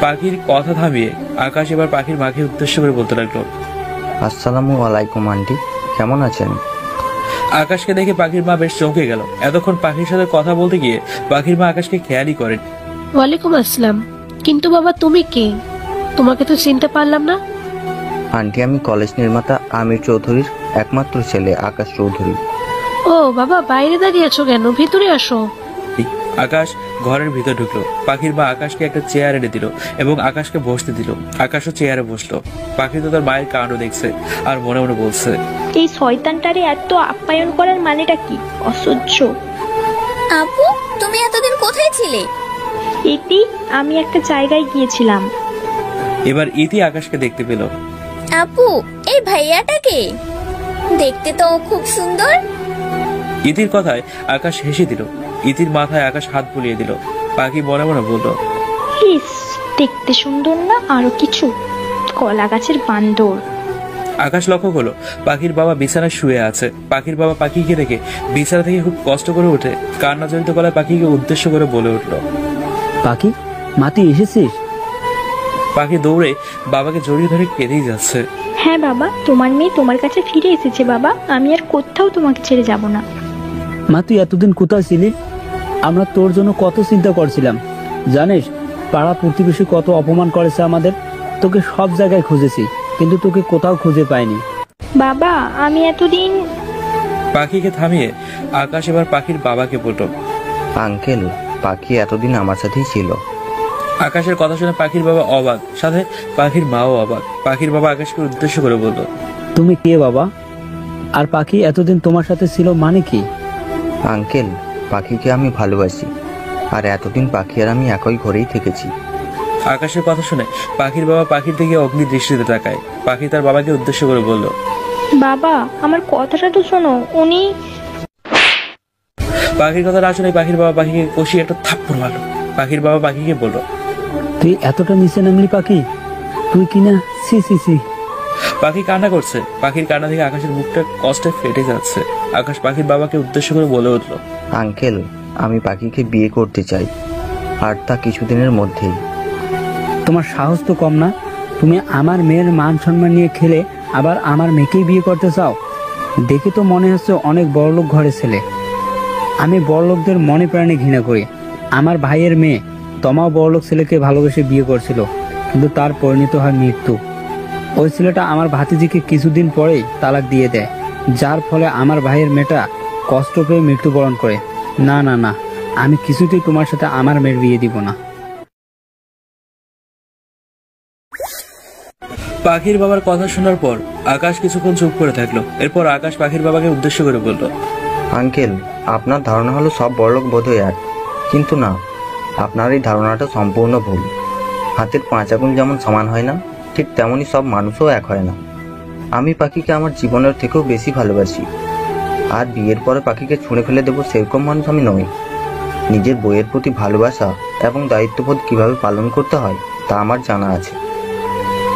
পাখির কথা থামিয়ে আকাশ এবার পাখির মাকে উদ্দেশ্য করে বলতে লাগলো, আসসালামু আলাইকুম আন্টি, কেমন আছেন? আকাশকে দেখে পাখির মা বেশ চমকে গেল। এতক্ষণ পাখির সাথে কথা বলতে গিয়ে পাখির মা আকাশকে খেয়ালই করেন। ওয়ালাইকুম আসসালাম। কিন্তু বাবা তুমি কে? তোমাকে তো চিনতে পারলাম না। আন্টি, আমি কলেজ নির্মাতা আমির চৌধুরীর একমাত্র ছেলে আকাশ চৌধুরী। ও বাবা, বাইরে দাঁড়িয়ে আছো কেন? ভিতরে আসো। আকাশ ঘরের ভিতর ঢুকলো। পাখির মা আকাশকে একটা চেয়ার এনে দিল এবং আকাশকে বসতে দিল। আকাশও চেয়ারে বসলো। পাখি তো তার মায়ের কাণ্ড দেখছে আর মনে মনে বলছে, এই শয়তানটারে এত আপ্যায়ন করার মানেটা কি? অসহ্য। আপু, তুমি এতদিন কোথায় ছিলে? এটি আমি একটা জায়গায় গিয়েছিলাম। এবার ইতি আকাশকে দেখতে পেল। আপু, এই ভাইয়াটাকে দেখতে তো খুব সুন্দর। ইতির কথায় আকাশ হেসে দিল। ইতির মাথায় আকাশ হাত বুলিয়ে দিল। পাখি মনে মনে বলল, ইস, দেখতে সুন্দর না আরো কিছু? কলা গাছের বান্দর। আকাশ লক্ষ্য করলো পাখির বাবা বিছানায় শুয়ে আছে। পাখির বাবা পাখিকে দেখে বিছানা থেকে খুব কষ্ট করে উঠে কান্না জড়িত গলায় পাখিকে উদ্দেশ্য করে বলে উঠল, পাখি, মা তুই এসেছিস? পাখি দৌড়ে বাবাকে জড়িয়ে ধরে কেঁদেই যাচ্ছে। হ্যাঁ বাবা, তোমার মেয়ে তোমার কাছে ফিরে এসেছে বাবা। আমি আর কোথাও তোমাকে ছেড়ে যাব না। মা তুই এতদিন কোথায় ছিলি? আমরা তোর জন্য কত চিন্তা করছিলাম। জানিস, পাড়া প্রতিবেশী কত অপমান করেছে আমাদের। তোকে সব জায়গায় খুঁজেছি, কিন্তু তোকে কোথাও খুঁজে পাইনি। বাবা, আমি এতদিন। পাখিকে থামিয়ে আকাশ এবার পাখির বাবাকে বলল, আঙ্কেল, পাখি এতদিন আমার সাথেই ছিল। আকাশের কথা শুনে পাখির বাবা অবাক, সাথে পাখির মাও অবাক। পাখির বাবা আকাশকে উদ্দেশ্য করে বলল, তুমি কে বাবা? আর পাখি এতদিন তোমার সাথে ছিল মানে কি? আঙ্কেল, পাখিকে আমি ভালোবাসি, আর এতদিন পাখি আর আমি একই ঘরেই থেকেছি। আকাশের কথা শুনে পাখির বাবা পাখির দিকে অগ্নি দৃষ্টিতে তাকায়। পাখি তার বাবাকে উদ্দেশ্য করে বলল, বাবা, আমার কথাটা তো শোনো। উনি। পাখির কথা না শুনে পাখির বাবা পাখিকে কষিয়ে একটা থাপ্পড় মারল। পাখির বাবা পাখিকে বলল, তুই এতটা নিচে নামলি পাখি? তুই কিনা সি সি সি। পাখি কান্না করছে। পাখির কান্না থেকে আকাশের মুখটা কষ্টে ফেটে যাচ্ছে। আকাশ পাখির বাবাকে উদ্দেশ্য করে বলে উঠল, আঙ্কেল, আমি পাখিকে বিয়ে করতে চাই, আর তা কিছুদিনের মধ্যেই। তোমার সাহস তো কম না? তুমি আমার মেয়ের মান সম্মান নিয়ে খেলে আবার আমার মেয়েকেই বিয়ে করতে চাও? দেখে তো মনে হচ্ছে অনেক বড়লোক ঘরের ছেলে। আমি বড়লোকদের মনে প্রাণে ঘৃণা করি। আমার ভাইয়ের মেয়ে তমাও বড়লোক ছেলেকে ভালোবেসে বিয়ে করছিল, কিন্তু তার পরিণত হয় মৃত্যু। ওই ছেলেটা আমার ভাতিজিকে কিছুদিন পরেই তালাক দিয়ে দেয়, যার ফলে আমার ভাইয়ের মেয়েটা কষ্ট পেয়ে মৃত্যুবরণ করে। না না না, আমি কিছুতেই তোমার সাথে আমার মেয়ের বিয়ে দিব না। পাখির বাবার কথা শোনার পর আকাশ কিছুক্ষণ চুপ করে থাকলো। এরপর আকাশ পাখির বাবাকে উদ্দেশ্য করে বলল, আঙ্কেল, আপনার ধারণা হলো সব বড়লোক বোধহয় এক, কিন্তু না, আপনার এই ধারণাটা সম্পূর্ণ ভুল। হাতের 5 আঙুল যেমন সমান হয় না, ঠিক তেমনই সব মানুষও এক হয় না। আমি পাখিকে আমার জীবনের থেকেও বেশি ভালোবাসি, আর বিয়ের পরে পাখিকে ছুঁড়ে ফেলে দেবো সেরকম মানুষ আমি নই। নিজের বইয়ের প্রতি ভালোবাসা এবং দায়িত্ববোধ কিভাবে পালন করতে হয় তা আমার জানা আছে।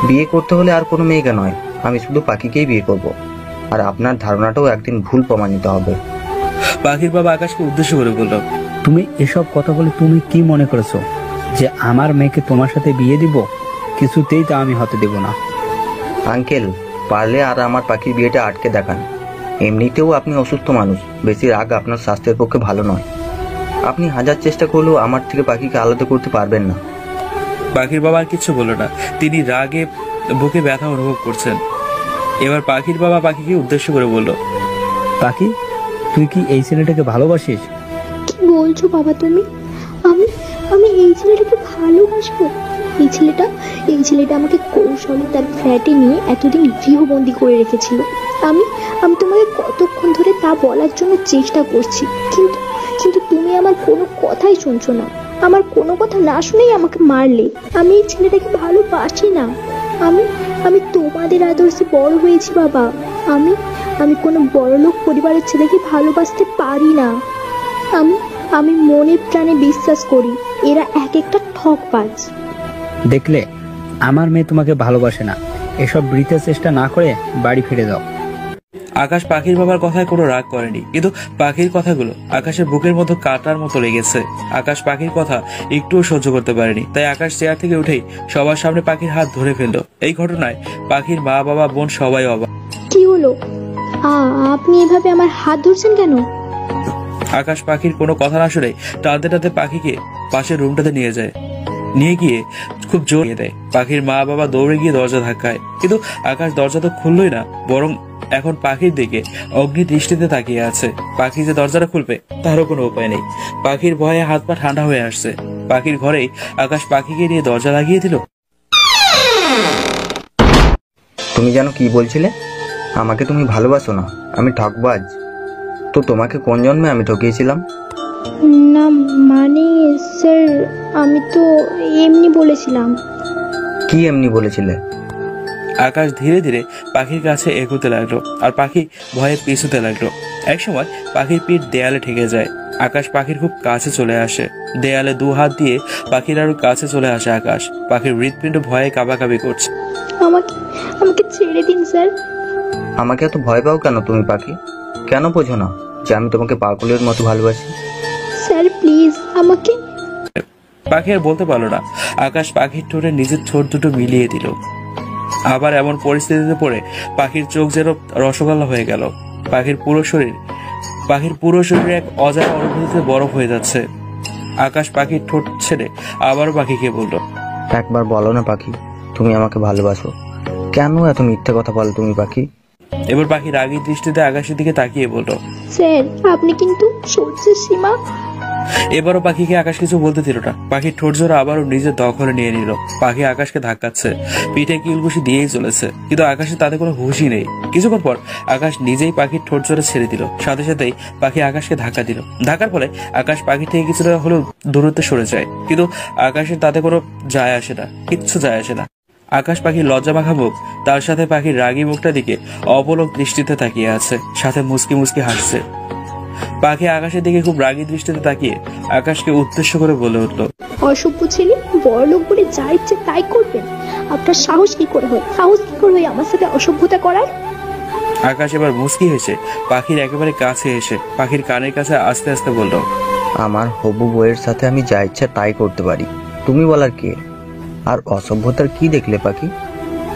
বিয়ে করতে হলে আর কোনো মেয়েকে নয়, আমি শুধু পাখিকেই বিয়ে করব, আর আপনার ধারণাটাও একদিন ভুল প্রমাণিত হবে। পাখির বাবা আকাশকে উদ্দেশ্য করে বলল, তুমি এসব কথা বলে তুমি কি মনে করেছো যে আমার মেয়েকে তোমার সাথে বিয়ে দিব? কিছুতেই তা আমি হতে দেব না। আঙ্কেল, পারলে আর আমার পাখির বিয়েটা আটকে দেখান। এমনিতেও আপনি অসুস্থ মানুষ, বেশি রাগ আপনার স্বাস্থ্যের পক্ষে ভালো নয়। আপনি হাজার চেষ্টা করলেও আমার থেকে পাখিকে আলাদা করতে পারবেন না। পাখির বাবা আর কিছু বলল না, তিনি রাগে বুকে ব্যথা অনুভব করছেন। এবার পাখির বাবা পাখিকে উদ্দেশ্য করে বলল, পাখি, তুই কি এই ছেলেটাকে ভালোবাসিস? কি বলছো বাবা তুমি? আমি আমি এই ছেলেটাকে ভালোবাসবো? এই ছেলেটা আমাকে কৌশলে তার ফ্ল্যাটে নিয়ে এতদিন গৃহবন্দী করে রেখেছিল। আমি আমি তোমাকে কতক্ষণ ধরে তা বলার জন্য চেষ্টা করছি, কিন্তু কিন্তু তুমি আমার কোনো কথাই শুনছো না। আমার কোনো কথা না শুনেই আমাকে মারলে। আমি এই ছেলেটাকে ভালোবাসি না। আমি আমি তোমাদের আদর্শে বড় হয়েছি বাবা। আমি আমি কোনো বড়লোক পরিবারের ছেলেকে ভালোবাসতে পারি না। আমি আমি মনে প্রাণে বিশ্বাস করি এরা এক একটা ঠকবাজ। দেখলে, আমার মেয়ে তোমাকে ভালোবাসে না। এসব বৃথা চেষ্টা না করে বাড়ি ফিরে যাও। আকাশ পাখির বাবার কথায় কোনো রাগ করেনি, কিন্তু পাখির কথাগুলো আকাশের বুকের মতো কাটার মতো লেগেছে। আকাশ পাখির কথা একটুও সহ্য করতে পারেনি, তাই আকাশ চেয়ার থেকে উঠেই সবার সামনে পাখির হাত ধরে ফেললো। এই ঘটনায় পাখির মা, বাবা, বোন সবাই অবাক। কি হলো? আপনি এভাবে আমার হাত ধরছেন কেন? আকাশ পাখির কোনো কথা না শুনে টানতে টানতে পাখিকে পাশের রুমটাতে নিয়ে গিয়ে খুব জোর দেয়। পাখির মা, বাবা দৌড়ে গিয়ে দরজা ধাক্কায়, কিন্তু আকাশ দরজা তো খুললই না, বরং এখন পাখির দিকে অগ্নি দৃষ্টিতে তাকিয়ে আছে। পাখি যে দরজাটা খুলবে তারও কোনো উপায় নেই। পাখির ভয়ে হাত পা ঠান্ডা হয়ে আসছে। পাখির ঘরেই আকাশ পাখিকে নিয়ে দরজা লাগিয়ে দিল। তুমি জানো কি বলছিলে? আমাকে তুমি ভালোবাসো না, আমি ঠকবাজ। তো তোমাকে কোন জন্মে আমি ঠকিয়েছিলাম? না মানে স্যার, আমি তো এমনি বলেছিলাম। কি এমনি বলেছিলে? আকাশ ধীরে ধীরে পাখির কাছে এগোতে লাগলো, আর পাখি ভয়ে পিছুতে লাগলো। একসময় পাখির পিঠ দেয়ালে ঠেকে যায়। আকাশ পাখির খুব কাছে চলে আসে। দেয়ালে দু হাত দিয়ে পাখির আরো কাছে চলে আসে আকাশ। পাখির হৃৎপিণ্ড ভয়ে কাঁপাকাঁপি করছে। আমাকে আমাকে ছেড়ে দিন স্যার। আমাকে এত ভয় পাও কেন তুমি পাখি? কেন বোঝো না যে আমি তোমাকে পাগলের মতো ভালোবাসি? স্যার প্লিজ আমাকে। পাখি আর বলতে পারলো না। আকাশ পাখির ঠোঁটে নিজের ঠোঁট দুটো মিলিয়ে দিল। আবার এমন পরিস্থিতিতে পড়ে পাখির চোখ যেন রসগোল্লা হয়ে গেল। পাখির পুরো শরীর এক অজানা অনুভূতিতে বরফ হয়ে যাচ্ছে। আকাশ পাখির ঠোঁট ছেড়ে আবারও পাখিকে বলল, একবার বলো না পাখি, তুমি আমাকে ভালোবাসো। কেন এত মিথ্যে কথা বলো তুমি পাখি? এবার পাখি রাগী দৃষ্টিতে আকাশের দিকে তাকিয়ে বলল, স্যার আপনি কিন্তু সহ্যের সীমা। এবারও পাখিকে আকাশ কিছু বলতে দিল না। পাখির ঠোঁট জোড়া আবারও নিজের দখলে নিয়ে নিল। পাখি আকাশকে ধাক্কাচ্ছে, পিঠে কিলঘুষি দিয়েই চলেছে, কিন্তু আকাশের তাতে কোনো হুঁশই নেই। কিছুক্ষণ পর আকাশ নিজেই পাখির ঠোঁট জোড়া ছেড়ে দিল। সাথে সাথেই পাখি আকাশকে ধাক্কা দিল। ধাক্কার ফলে আকাশ পাখি থেকে কিছুটা হলেও দূরত্বে সরে যায়, কিন্তু আকাশের তাতে কোনো যায় আসে না, কিচ্ছু যায় আসে না। আকাশ পাখির লজ্জা মাখা মুখ, তার সাথে পাখির রাগী মুখটা দিকে অপলক দৃষ্টিতে তাকিয়ে আছে, সাথে মুচকি মুচকি হাসছে। পাখি আকাশের দিকে খুব রাগী দৃষ্টিতে তাকিয়ে আকাশকে উদ্দেশ্য করে বলে উঠল, অসভ্য ছেলে, বড়লোক বলে যা ইচ্ছে তাই করবেন? আপনার সাহস কি করে হয় আমার সাথে অসভ্যতা করার? আকাশ এবার মুচকি হেসে পাখির একেবারে কাছে এসে পাখির কানের কাছে আস্তে আস্তে বলল, আমার হবু বউয়ের সাথে আমি যা ইচ্ছা তাই করতে পারি, তুমি বলার কে? আর অসভ্যতার কি দেখলে পাখি?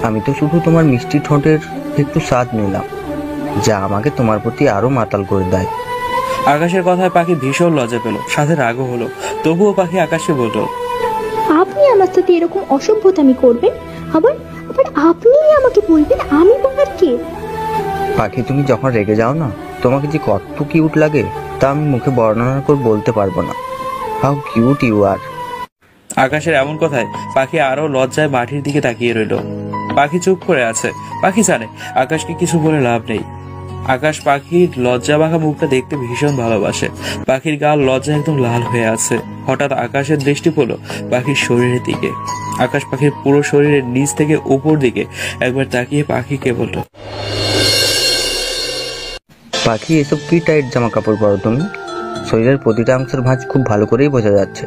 আমি তো শুধু তোমার মিষ্টি ঠোঁটের একটু স্বাদ নিলাম, যা আমাকে তোমার প্রতি আরো মাতাল করে দেয়। আকাশের কথায় পাখি ভীষণ লজ্জা পেল, সাথে রাগও হলো। তবুও পাখি আকাশকে বলল, আপনি আমার সাথে এরকম অসভ্যতামি করবেন? আবার আবার আপনি আমাকে বলবেন আমি বলার কে? পাখি তুমি যখন রেগে যাও না, তোমাকে যে কত কিউট লাগে তা আমি মুখে বর্ণনা করে বলতে পারবো না। How cute you are. আকাশের এমন কথায় পাখি আরো লজ্জায় মাটির দিকে তাকিয়ে রইল। পাখি চুপ করে আছে। পাখি জানে আকাশকে কিছু বলে লাভ নেই। আকাশ পাখির লজ্জা মাখা মুখটা দেখতে ভীষণ ভালোবাসে। পাখির গাল লজ্জা একদম লাল হয়ে আছে। হঠাৎ আকাশের দৃষ্টি পড়ল পাখির শরীরের দিকে। আকাশ পাখির পুরো শরীরের নিচ থেকে উপর দিকে একবার তাকিয়ে পাখিকে বলল, পাখি এসব কি টাইট জামা কাপড় পরো তুমি? শরীরের প্রতিটা অংশের ভাঁজ খুব ভালো করেই বোঝা যাচ্ছে।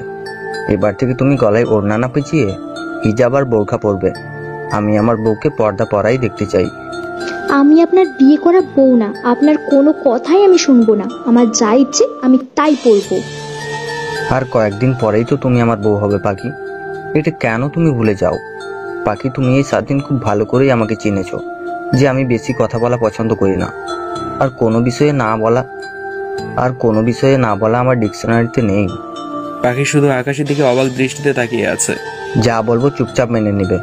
এবার থেকে তুমি গলায় ওড়না না পেঁচিয়ে হিজাব আর বোরখা পরবে। আমি আমার বউকে পর্দা পরাই দেখতে চাই। আমি আপনার বিয়ে করা বউ না, আপনার কোনো কথাই আমি শুনবো না। আমার যা ইচ্ছে আমি তাই বলবো। আর কয়েকদিন পরেই তো তুমি আমার বউ হবে পাখি, এটা কেন তুমি ভুলে যাও? পাখি তুমি এই 7 দিন খুব ভালো করেই আমাকে চিনেছো যে আমি বেশি কথা বলা পছন্দ করি না, আর কোনো বিষয়ে না বলা আমার ডিকশনারিতে নেই। পাখি শুধু আকাশের দিকে অবাক দৃষ্টিতে তাকিয়ে আছে। যা বলবো চুপচাপ মেনে নেবে।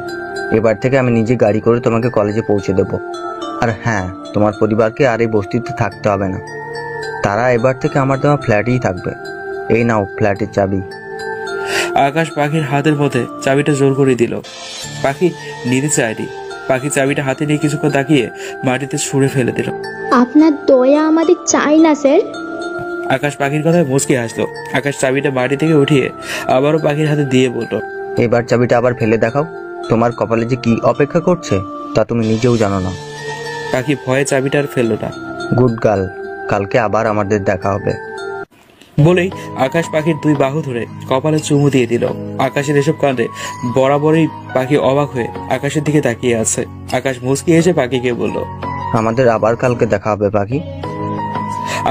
এবার থেকে আমি নিজে গাড়ি করে তোমাকে কলেজে পৌঁছে দেবো। আর হ্যাঁ, তোমার পরিবারকে আর এই বস্তিতে থাকতে হবে না, তারা এবার থেকে আমার দেওয়া ফ্ল্যাটেই থাকবে। এই নাও ফ্ল্যাটের চাবি। আকাশ পাখির হাতের মধ্যে চাবিটা জোর করে দিল। পাখি নিতে চায়নি। পাখি চাবিটা হাতে নিয়ে কিছুক্ষণ তাকিয়ে মাটিতে ছুঁড়ে ফেলে দিল। আপনার দয়া আমাদের চাই না স্যার। আকাশ পাখির কথায় মুচকি হাসলো। আকাশ চাবিটা মাটি থেকে উঠিয়ে আবারও পাখির হাতে দিয়ে বলল, এবার চাবিটা আবার ফেলে দেখাও। তোমার কপালে যে কি অপেক্ষা করছে তা তুমি নিজেও জানো না। পাখি ভয়ে চাবিটা আর ফেললো না। গুড গার্ল, কালকে আবার আমাদের দেখা হবে। বলেই আকাশ পাখির দুই বাহু ধরে কপালে চুমু দিয়ে দিল। আকাশের এসব কাণ্ডে বরাবরই পাখি অবাক হয়ে আকাশের দিকে তাকিয়ে আছে। আকাশ মুচকি এসে পাখিকে বলল, আমাদের আবার কালকে দেখা হবে পাখি।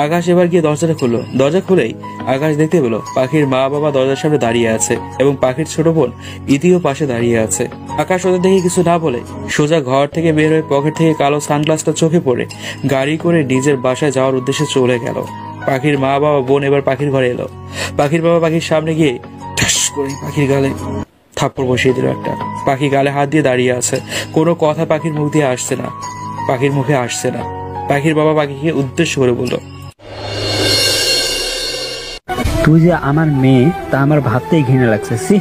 আকাশ এবার গিয়ে দরজাটা খুললো। দরজা খুলেই আকাশ দেখতে পেল পাখির মা বাবা দরজার সামনে দাঁড়িয়ে আছে এবং পাখির ছোট বোন ইতিও পাশে দাঁড়িয়ে আছে। আকাশ ওদের দেখে কিছু না বলে সোজা ঘর থেকে বের হয়ে পকেট থেকে কালো সানগ্লাসটা চোখে পড়ে গাড়ি করে নিজের বাসায় যাওয়ার উদ্দেশ্যে চলে গেল। পাখির মা বাবা বোন এবার পাখির ঘরে এলো। পাখির বাবা পাখির সামনে গিয়ে ঠাস করে পাখির গালে থাপ্পড় বসিয়ে দিল একটা। পাখি গালে হাত দিয়ে দাঁড়িয়ে আছে, কোনো কথা পাখির মুখ দিয়ে আসছে না, পাখির মুখে আসছে না। পাখির বাবা পাখিকে উদ্দেশ্য করে বলল, তুই যে আমার মেয়ে তা আমার ভাবতেই ঘৃণা লাগছে। সি,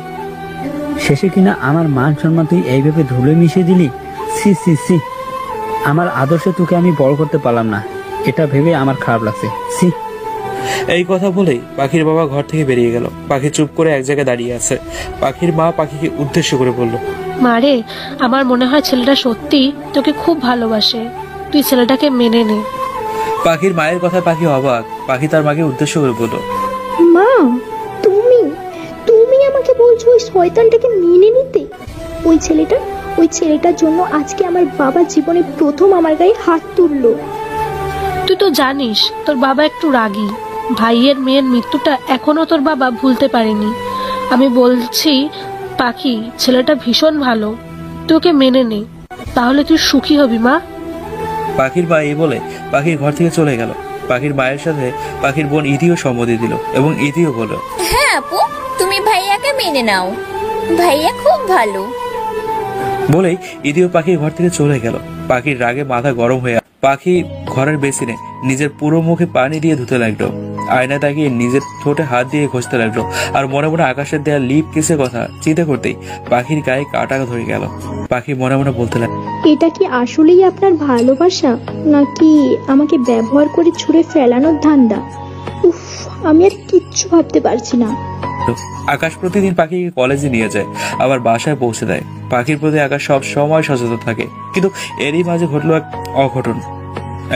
শেষে কিনা আমার মান সম্মান তুই এইভাবে ধুলে মিশিয়ে দিলি। সি সি সি, আমার আদর্শে তোকে আমি বড় করতে পারলাম না, এটা ভেবে আমার খারাপ লাগছে। সি। এই কথা বলেই পাখির বাবা ঘর থেকে বেরিয়ে গেল। পাখি চুপ করে এক জায়গায় দাঁড়িয়ে আছে। পাখির মা পাখিকে উদ্দেশ্য করে বলল, মারে, আমার মনে হয় ছেলেটা সত্যি তোকে খুব ভালোবাসে, তুই ছেলেটাকে মেনে নে। পাখির মায়ের কথা পাখি অবাক। পাখি তার মাকে উদ্দেশ্য করে বলল, মা, তুমি তুমি আমাকে বলছো ওই শয়তানটাকে মেনে নিতে? ওই ছেলেটার জন্য আজকে আমার বাবা জীবনে প্রথম আমার গায়ে হাত তুললো। তুই তো জানিস তোর বাবা একটু রাগী। ভাইয়ের মেয়ের মৃত্যুটা এখনো তোর বাবা ভুলতে পারেনি। আমি বলছি পাখি, ছেলেটা ভীষণ ভালো, তোকে মেনে নে, তাহলে তুই সুখী হবি মা। পাখির মা এই বলে পাখির ঘর থেকে চলে গেল। পাখির মায়ের সাথে পাখির বোন ইতিও সম্মতি দিল এবং ইতিও বলল, হ্যাঁ আপু, তুমি ভাইয়াকে মেনে নাও, ভাইয়া খুব ভালো। বলেই ইতিও পাখির ঘর থেকে চলে গেল। পাখির রাগে মাথা গরম হয়ে পাখি ঘরের বেসিনে নিজের পুরো মুখে পানি দিয়ে ধুতে লাগলো। আয়না তাকিয়ে নিজের ঠোঁটে হাত দিয়ে ঘষতে লাগলো। আর মনে মনে আকাশের দেয়া লিপ কিসের কথা চিন্তা করতেই পাখির গায়ে কাটা ধরে গেল। পাখি মনে মনে বলতে লাগলো, এটা কি আসলেই আপনার ভালোবাসা, নাকি আমাকে ব্যবহার করে ছুঁড়ে ফেলানোর ধান্দা? উফ, আমি আর কিচ্ছু ভাবতে পারছি না। আকাশ প্রতিদিন পাখিকে কলেজে নিয়ে যায়, আবার বাসায় পৌঁছে দেয়। পাখির প্রতি আকাশ সব সময় সচেতন থাকে। কিন্তু এরই মাঝে ঘটলো এক অঘটন,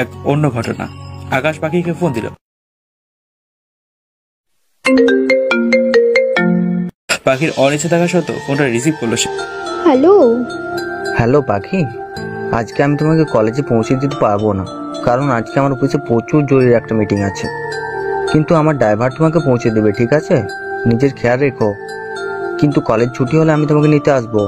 এক অন্য ঘটনা। আকাশ পাখিকে ফোন দিল। পাখির অনিচ্ছা থাকা সত্ত্বেও ফোনটা রিসিভ করলো সে। হ্যালো। হ্যালো পাখি, আজকে আমি তোমাকে কলেজে পৌঁছে দিতে পারবো না, কারণ আজকে আমার অফিসে প্রচুর জরুরি একটা মিটিং আছে। কিন্তু আমার ড্রাইভার তোমাকে পৌঁছে দেবে, ঠিক আছে? নিজের খেয়াল রেখো। কিন্তু কলেজ ছুটি হলে আমি তোমাকে নিতে আসবো।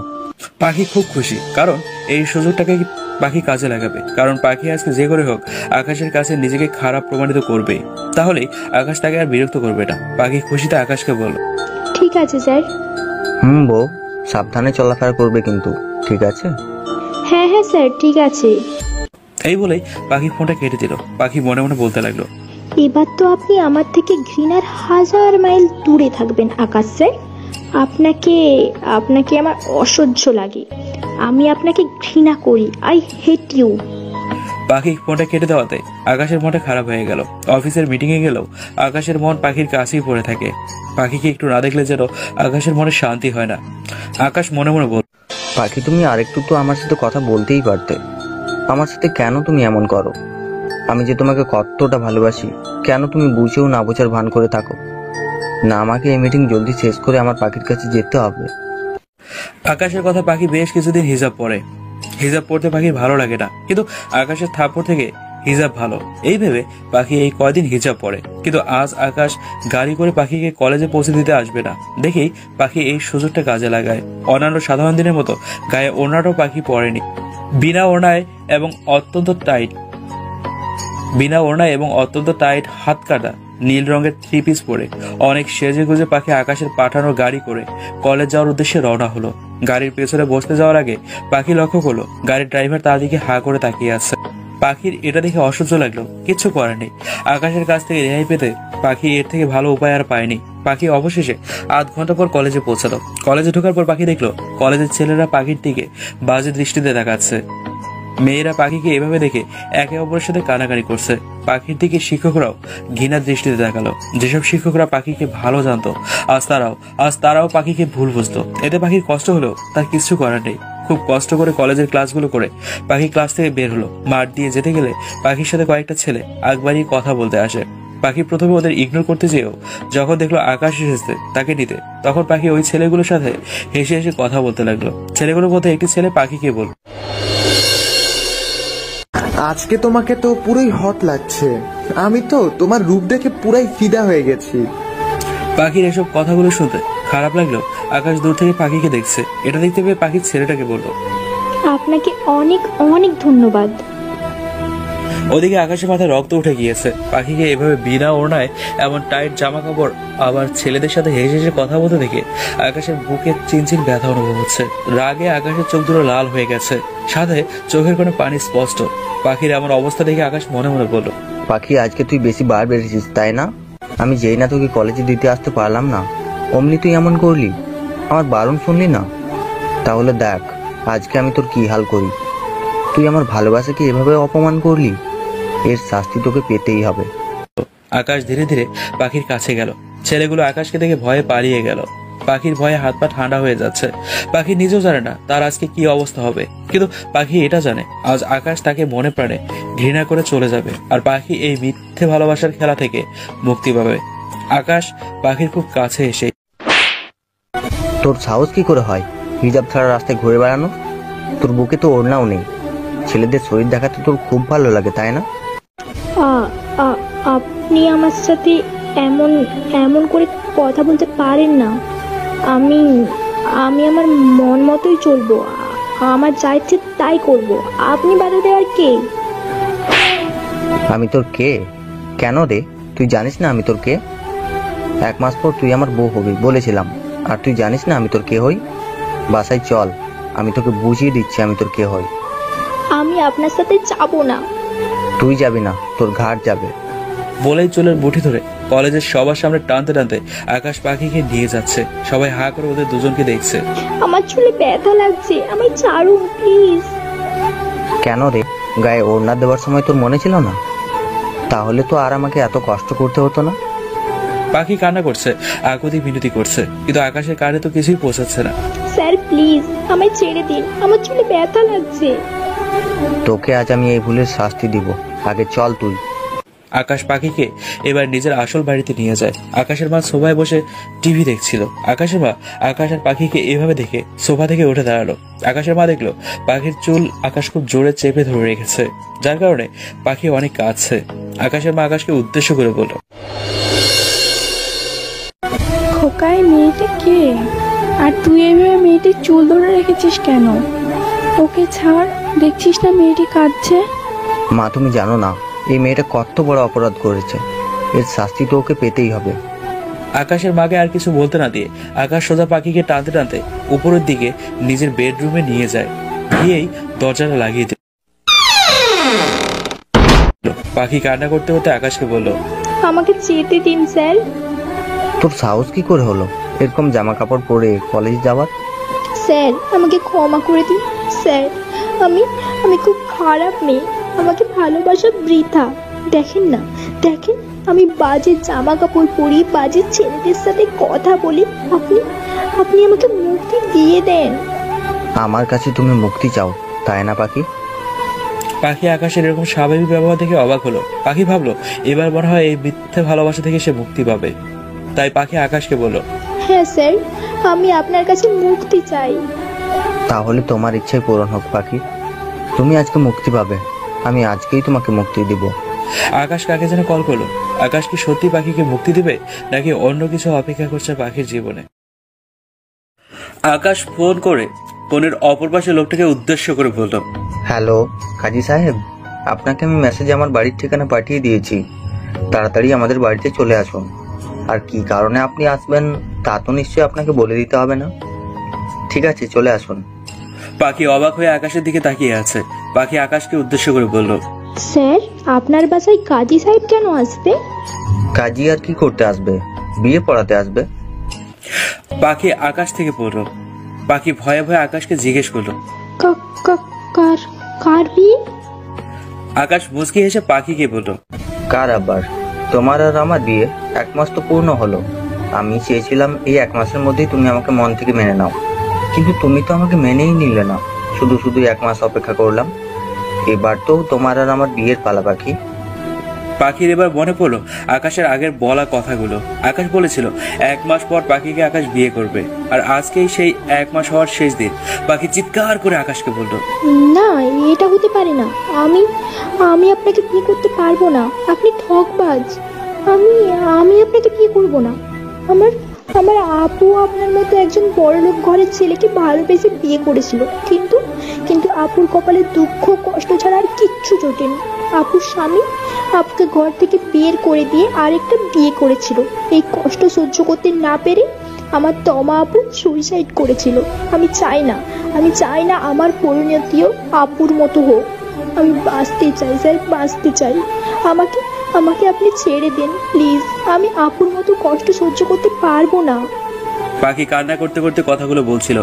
পাখি খুব খুশি, কারণ এই সুযোগটাকে পাখি কাজে লাগাবে। কারণ পাখি আজকে যে করে হোক আকাশের কাছে নিজেকে খারাপ প্রমাণিত করবে, তাহলেই আকাশ তাকে আর বিরক্ত করবে না। পাখি খুশিতে আকাশকে বলল, ঠিক আছে স্যার। বউ, সাবধানে চলাফেরা করবে কিন্তু, ঠিক আছে? হ্যাঁ হ্যাঁ স্যার, ঠিক আছে। এই বলেই পাখি ফোনটা কেটে দিল। পাখি মনে মনে বলতে লাগলো, এবার তো আপনি আমার থেকে ঘৃণার 1000 মাইল দূরে থাকবেন আকাশ স্যার। আপনাকে আমার অসহ্য লাগে, আমি আপনাকে ঘৃণা করি। I hate you. পাখি ফোনটা কেটে দেওয়াতে আকাশের মনটা খারাপ হয়ে গেল। অফিসের মিটিং এ গেলেও আকাশের মন পাখির কাছেই পড়ে থাকে। পাখিকে একটু না দেখলে যেন আকাশের মনে শান্তি হয় না। আকাশ মনে মনে বল, পাখি তুমি আরেকটু তো আমার সাথে কথা বলতেই পারতে। আমার সাথে কেন তুমি এমন করো? আমি যে তোমাকে কতটা ভালোবাসি, কেন তুমি বুঝেও না বোঝার ভান করে থাকো? না, আমাকে এই মিটিং জলদি শেষ করে আমার পাখির কাছে যেতে হবে। আকাশের কথা পাখি বেশ কিছুদিন হিজাব পরে। হিজাব পড়তে পাখির ভালো লাগে না, কিন্তু আকাশের থাপ্পড় থেকে হিজাব ভালো এই ভেবে পাখি এই কয়দিন হিজাব পরে। কিন্তু আজ আকাশ গাড়ি করে পাখিকে কলেজে পৌঁছে দিতে আসবে না দেখেই পাখি এই সুযোগটা কাজে লাগায়। অন্যান্য সাধারণ দিনের মতো গায়ে ওড়নাটাও পাখি পরেনি। বিনা ওড়নায় এবং অত্যন্ত টাইট হাত কাটা নীল রঙের 3 পিস পরে অনেক সেজে গুজে পাখি আকাশের পাঠানো গাড়ি করে কলেজ যাওয়ার উদ্দেশ্যে রওনা হলো। গাড়ির পেছনে বসতে যাওয়ার আগে পাখি লক্ষ্য করলো গাড়ির ড্রাইভার তার দিকে হা করে তাকিয়ে আছে। পাখির এটা দেখে অসহ্য লাগলো, কিচ্ছু করার নেই। আকাশের কাছ থেকে রেহাই পেতে পাখি এর থেকে ভালো উপায় আর পায়নি। পাখি অবশেষে আধ ঘন্টা পর কলেজে পৌঁছালো। কলেজে ঢোকার পর পাখি দেখলো কলেজের ছেলেরা পাখির দিকে বাজে দৃষ্টিতে তাকাচ্ছে। মেয়েরা পাখিকে এভাবে দেখে একে অপরের সাথে কানাকানি করছে। পাখির দিকে শিক্ষকরাও ঘৃণার দৃষ্টিতে তাকালো। যেসব শিক্ষকরা পাখিকে ভালো জানতো আজ তারাও পাখিকে ভুল বুঝতো। এতে পাখির কষ্ট হলেও তার কিছু করার নেই। খুব কষ্ট করে কলেজের ক্লাসগুলো করে পাখি ক্লাস থেকে বের হলো। মাঠ দিয়ে যেতে গেলে পাখির সাথে কয়েকটা ছেলে আগ বাড়িয়ে কথা বলতে আসে। পাখি প্রথমে ওদের ইগনোর করতে চেয়েও যখন দেখলো আকাশ এসেছে তাকে নিতে, তখন পাখি ওই ছেলেগুলোর সাথে হেসে হেসে কথা বলতে লাগলো। ছেলেগুলোর মধ্যে একটি ছেলে পাখিকে বলল, আজকে তোমাকে তো পুরোই হট লাগছে। আমি তো তোমার রূপ দেখে পুরাই ফিদা হয়ে গেছি। পাখির এসব কথাগুলো শুনতে খারাপ লাগলো। আকাশ দূর থেকে পাখিকে দেখছে। এটা দেখতে পেয়ে পাখির ছেলেটাকে বলল, আপনাকে অনেক অনেক ধন্যবাদ। ওদিকে আকাশের মাথায় রক্ত উঠে গিয়েছে। পাখিকে এভাবে বিনা ওড়নায় এমন টাইট জামা কাপড় আবার ছেলেদের সাথে হেসে হেসে কথা বলতে দেখে আকাশের বুকে চিনচিন ব্যথা অনুভব হচ্ছে। রাগে আকাশের চোখ দুটো লাল হয়ে গেছে, সাথে চোখের কোনো পানি স্পষ্ট। পাখির এমন অবস্থা দেখে আকাশ মনে মনে বলল, পাখি আজকে তুই বেশি বার বেড়েছিস তাই না? আমি যেই না তোকে কলেজে দিতে আসতে পারলাম না অমনি তুই এমন করলি, আমার বারণ শুনলি না? তাহলে দেখ আজকে আমি তোর কি হাল করি। তুই আমার ভালোবাসাকে এভাবে অপমান করলি, এর শাস্তি তোকে পেতেই হবে। আকাশ ধীরে ধীরে পাখির কাছে গেল। ছেলেগুলো আকাশকে দেখে ভয়ে পালিয়ে গেল। পাখির ভয়ে হাত পা ঠান্ডা হয়ে যাচ্ছে। পাখি নিজেও জানে না তার আজকে কি অবস্থা হবে, কিন্তু পাখি এটা জানে আজ আকাশ তাকে মনে প্রাণে ঘৃণা করে চলে যাবে, আর পাখি এই মিথ্যে ভালোবাসার খেলা থেকে মুক্তি পাবে। আকাশ পাখির খুব কাছে এসে, তোর সাহস কি করে হয় হিজাব ছাড়া রাস্তায় ঘুরে বেড়ানো? তোর বুকে তো ওড়নাও নেই। ছেলেদের শরীর দেখাতে তোর খুব ভালো লাগে তাই না? আপনি আমার সাথে এমন এমন করে কথা বলতে পারেন না। আমি আমার মন মতোই চলবো, আমার যা ইচ্ছে তাই করবো। আপনি বাধা দেওয়ার কে? আমি তোর কে? কেন রে, তুই জানিস না আমি তোর কে? 1 মাস পর তুই আমার বউ হবি বলেছিলাম, আর তুই জানিস না আমি তোর কে হই? বাসায় চল, আমি তোকে বুঝিয়ে দিচ্ছি আমি তোর কে হই। আমি আপনার সাথে যাবো না। তুই যাবি না, তোর ঘাট যাবে। বলেই চুলের মুঠি ধরে কলেজের সবার সামনে টানতে টানতে আকাশ পাখিকে নিয়ে যাচ্ছে। সবাই হা করে ওদের দুজনকে দেখছে। আমার চুলে ব্যথা লাগছে, আমায় ছাড়ুন প্লিজ। কেন রে, গায়ে ওড়না দেওয়ার সময় তোর মনে ছিল না? তাহলে তো আর আমাকে এত কষ্ট করতে হতো না। পাখি কান্না করছে, আকুতি মিনতি করছে, কিন্তু আকাশের কানে তো কিছুই পৌঁছাচ্ছে না। স্যার প্লিজ আমায় ছেড়ে দিন, আমার চুলে ব্যথা লাগছে। তোকে আজ আমি এই ভুলের শাস্তি দিব, আগে চল তুই। আকাশ পাখিকে এবার নিজের আসল বাড়িতে নিয়ে যায়। আকাশের মা সোফায় বসে টিভি দেখছিল। আকাশের মা আকাশ আর পাখিকে এভাবে দেখে সোফা থেকে উঠে দাঁড়ালো। আকাশের মা দেখলো পাখির চুল আকাশ খুব জোরে চেপে ধরে রেখেছে, যার কারণে পাখি অনেক কাঁদছে। আকাশের মা আকাশকে উদ্দেশ্য করে বলল, খোকাই মেয়েটা কে? আর তুই এভাবে মেয়েটির চুল ধরে রেখেছিস কেন? ওকে ছাড়, দেখছিস না মেয়েটি কাঁদছে। মা তুমি জানো না এই মেয়েটা কত বড় অপরাধ করেছে, এর শাস্তি তো ওকে পেতেই হবে। আকাশের মাকে আর কিছু বলতে না দিয়ে আকাশ সোজা পাখিকে টানতে টানতে উপরের দিকে নিজের বেডরুমে নিয়ে যায়। গিয়েই দরজাটা লাগিয়ে দিল। পাখি কান্না করতে করতে আকাশকে বলল, আমাকে যেতে দিন স্যার। তোর সাহস কি করে হলো এরকম জামা কাপড় পরে কলেজ যাওয়ার? স্যার আমাকে ক্ষমা করে দিন স্যার, আমি খুব খারাপ মেয়ে, আমাকে ভালোবাসা বৃথা। দেখেন না, দেখেন আমি বাজে জামা কাপড় পরি, বাজে ছেলেদের সাথে কথা বলি। আপনি আমাকে মুক্তি দিয়ে দেন। আমার কাছে তুমি মুক্তি চাও তাই না পাখি? পাখি আকাশের এরকম স্বাভাবিক ব্যবহার দেখে অবাক হলো। পাখি ভাবলো এবার মনে হয় এই মিথ্যে ভালোবাসা থেকে সে মুক্তি পাবে। তাই পাখি আকাশকে বলল, হ্যাঁ স্যার, আমি আপনার কাছে মুক্তি চাই। তাহলে তোমার ইচ্ছাই পূরণ হোক পাখি, তুমি আজকে মুক্তি পাবে। আমি আজকেই তোমাকে মুক্তি দিব। আকাশ কাকে যেন কল করলো। আকাশ কি সত্যি পাখিকে মুক্তি দিবে, নাকি অন্য কিছু অপেক্ষা করছে পাখির জীবনে? আকাশ ফোন করে ফোনের অপর পাশে লোকটাকে উদ্দেশ্য করে বলল, হ্যালো কাজী সাহেব, আপনাকে আমি মেসেজ আমার বাড়ির ঠিকানা পাঠিয়ে দিয়েছি। তাড়াতাড়ি আমাদের বাড়িতে চলে আসুন। আর কি কারণে আপনি আসবেন তা তো নিশ্চয়ই আপনাকে বলে দিতে হবে না। ঠিক আছে, চলে আসুন। পাখি অবাক হয়ে আকাশের দিকে তাকিয়ে আছে। পাখি আকাশকে উদ্দেশ্য করে বলল, স্যার, আপনার বাসায় কাজী সাহেব কেন আসবে? কাজী আর কি করতে আসবে? বিয়ে পড়াতে আসবে। পাখি আকাশ থেকে পড়ল। পাখি ভয়ে ভয়ে আকাশকে জিজ্ঞেস করলো, কার বিয়ে? আকাশ মুচকি হেসে পাখিকে বলল, কার আবার? তোমার আর আমার বিয়ে 1 মাস তো পূর্ণ হলো। আমি চেয়েছিলাম এই 1 মাসের মধ্যেই তুমি আমাকে মন থেকে মেনে নাও, কিন্তু তুমি তো আমাকে মেনেই নিলে না। শুধু শুধু 1 মাস অপেক্ষা করলাম। এবার তো তোমার আর আমার বিয়ের পালা। পাখি পাখির এবার মনে পড়লো আকাশের আগের বলা কথাগুলো। আকাশ বলেছিল 1 মাস পর পাখিকে আকাশ বিয়ে করবে, আর আজকেই সেই 1 মাস হওয়ার শেষ দিন। পাখি চিৎকার করে আকাশকে বলল, না, এটা হতে পারে না। আমি আপনাকে বিয়ে করতে পারবো না। আপনি ঠকবাজ। আমি আপনাকে বিয়ে করব না। আমার আপু আপনার মতো একজন বড়লোক ঘরের ছেলেকে ভালোবেসে বিয়ে করেছিল, কিন্তু আপুর কপালে দুঃখ কষ্ট ছাড়া আর কিচ্ছু জোটেনি। আপুর স্বামী আপুকে ঘর থেকে বের করে দিয়ে আরেকটা বিয়ে করেছিল। এই কষ্ট সহ্য করতে না পেরে আমার তমা আপু সুইসাইড করেছিল। আমি চাই না আমার পরিণতিও আপুর মতো হোক। আমি বাঁচতে চাই স্যার, বাঁচতে চাই। আমাকে আপনি ছেড়ে দেন প্লিজ। আমি আপুর মতো কষ্ট সহ্য করতে পারবো না। পাখি কান্না করতে করতে কথাগুলো বলছিল।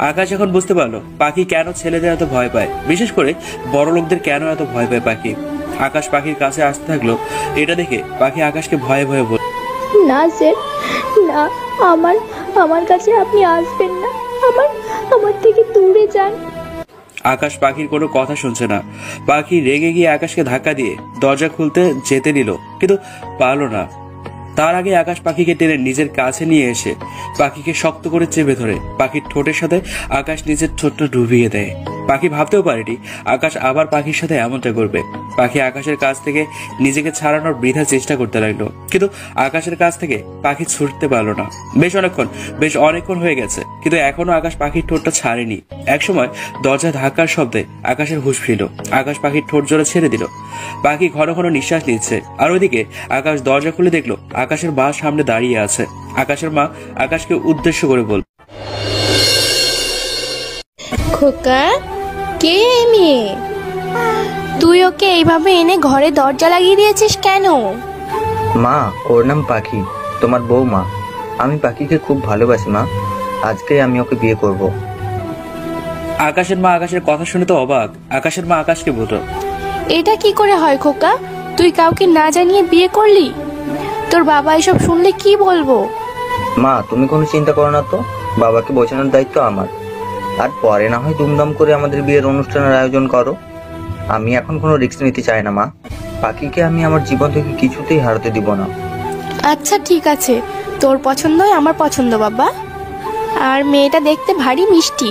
আকাশ এখন বুঝতে পারলো পাখি কেন ছেলেদের এত ভয় পায়, বিশেষ করে বড় লোকদের কেন এত ভয় পায় পাখি। আকাশ পাখির কাছে আসতে থাকলো। এটা দেখে পাখি আকাশকে ভয়ে ভয়ে বলল, না স্যার, না, আমার কাছে আপনি আসবেন না। আমার থেকে দূরে যান। আকাশ পাখির কোনো কথা শুনছে না। পাখি রেগে গিয়ে আকাশকে ধাক্কা দিয়ে দরজা খুলতে যেতে নিল, কিন্তু পারল না। তার আগে আকাশ পাখিকে টেনে নিজের কাছে নিয়ে এসে পাখিকে শক্ত করে চেপে ধরে পাখির ঠোঁটের সাথে আকাশ নিজের ঠোঁটটা ডুবিয়ে দেয়। পাখি ভাবতেও পারেনি আকাশ আবার পাখির সাথে এমনটা করবে। পাখি আকাশের কাছ থেকে নিজেকে ছাড়ানোর বৃথা চেষ্টা করতে লাগলো, কিন্তু আকাশের কাছ থেকে পাখি ছুটতে পারলো না। বেশ অনেকক্ষণ হয়ে গেছে, কিন্তু এখনো আকাশ পাখির ঠোঁটটা ছাড়েনি। একসময় দরজা ধাক্কার শব্দে আকাশের হুঁশ ফিরল। আকাশ পাখির ঠোঁট জোরে ছেড়ে দিল। পাখি ঘন ঘন নিঃশ্বাস নিচ্ছে। আর ওইদিকে আকাশ দরজা খুলে দেখলো আকাশের মা সামনে দাঁড়িয়ে আছে। আকাশের মা আকাশকে উদ্দেশ্য করে বলল, খোকা, কে মেয়ে? তুই ওকে এইভাবে এনে ঘরে দরজা লাগিয়ে দিয়েছিস কেন? মা, ওর নাম পাখি, তোমার বউ মা। আমি পাখিকে খুব ভালোবাসি মা। আজকে আমি ওকে বিয়ে করব। আকাশের মা আকাশের কথা শুনে তো অবাক। আকাশের মা আকাশকে বলল, এটা কি করে হয় খোকা? তুই কাউকে না জানিয়ে বিয়ে করলি? তোর বাবা এসব শুনলে কি বলবো? মা, তুমি কোনো চিন্তা করো না তো। বাবাকে বোঝানোর দায়িত্ব আমার। আর পরে না হয় দুমদাম করে আমাদের বিয়ের অনুষ্ঠানের আয়োজন করো। আমি এখন কোনো রিস্ক নিতে চাই না মা। পাখিকে আমি আমার জীবন থেকে কিছুতেই হারাতে দিব না। আচ্ছা ঠিক আছে, তোর পছন্দই আমার পছন্দ বাবা। আর মেয়েটা দেখতে ভারী মিষ্টি।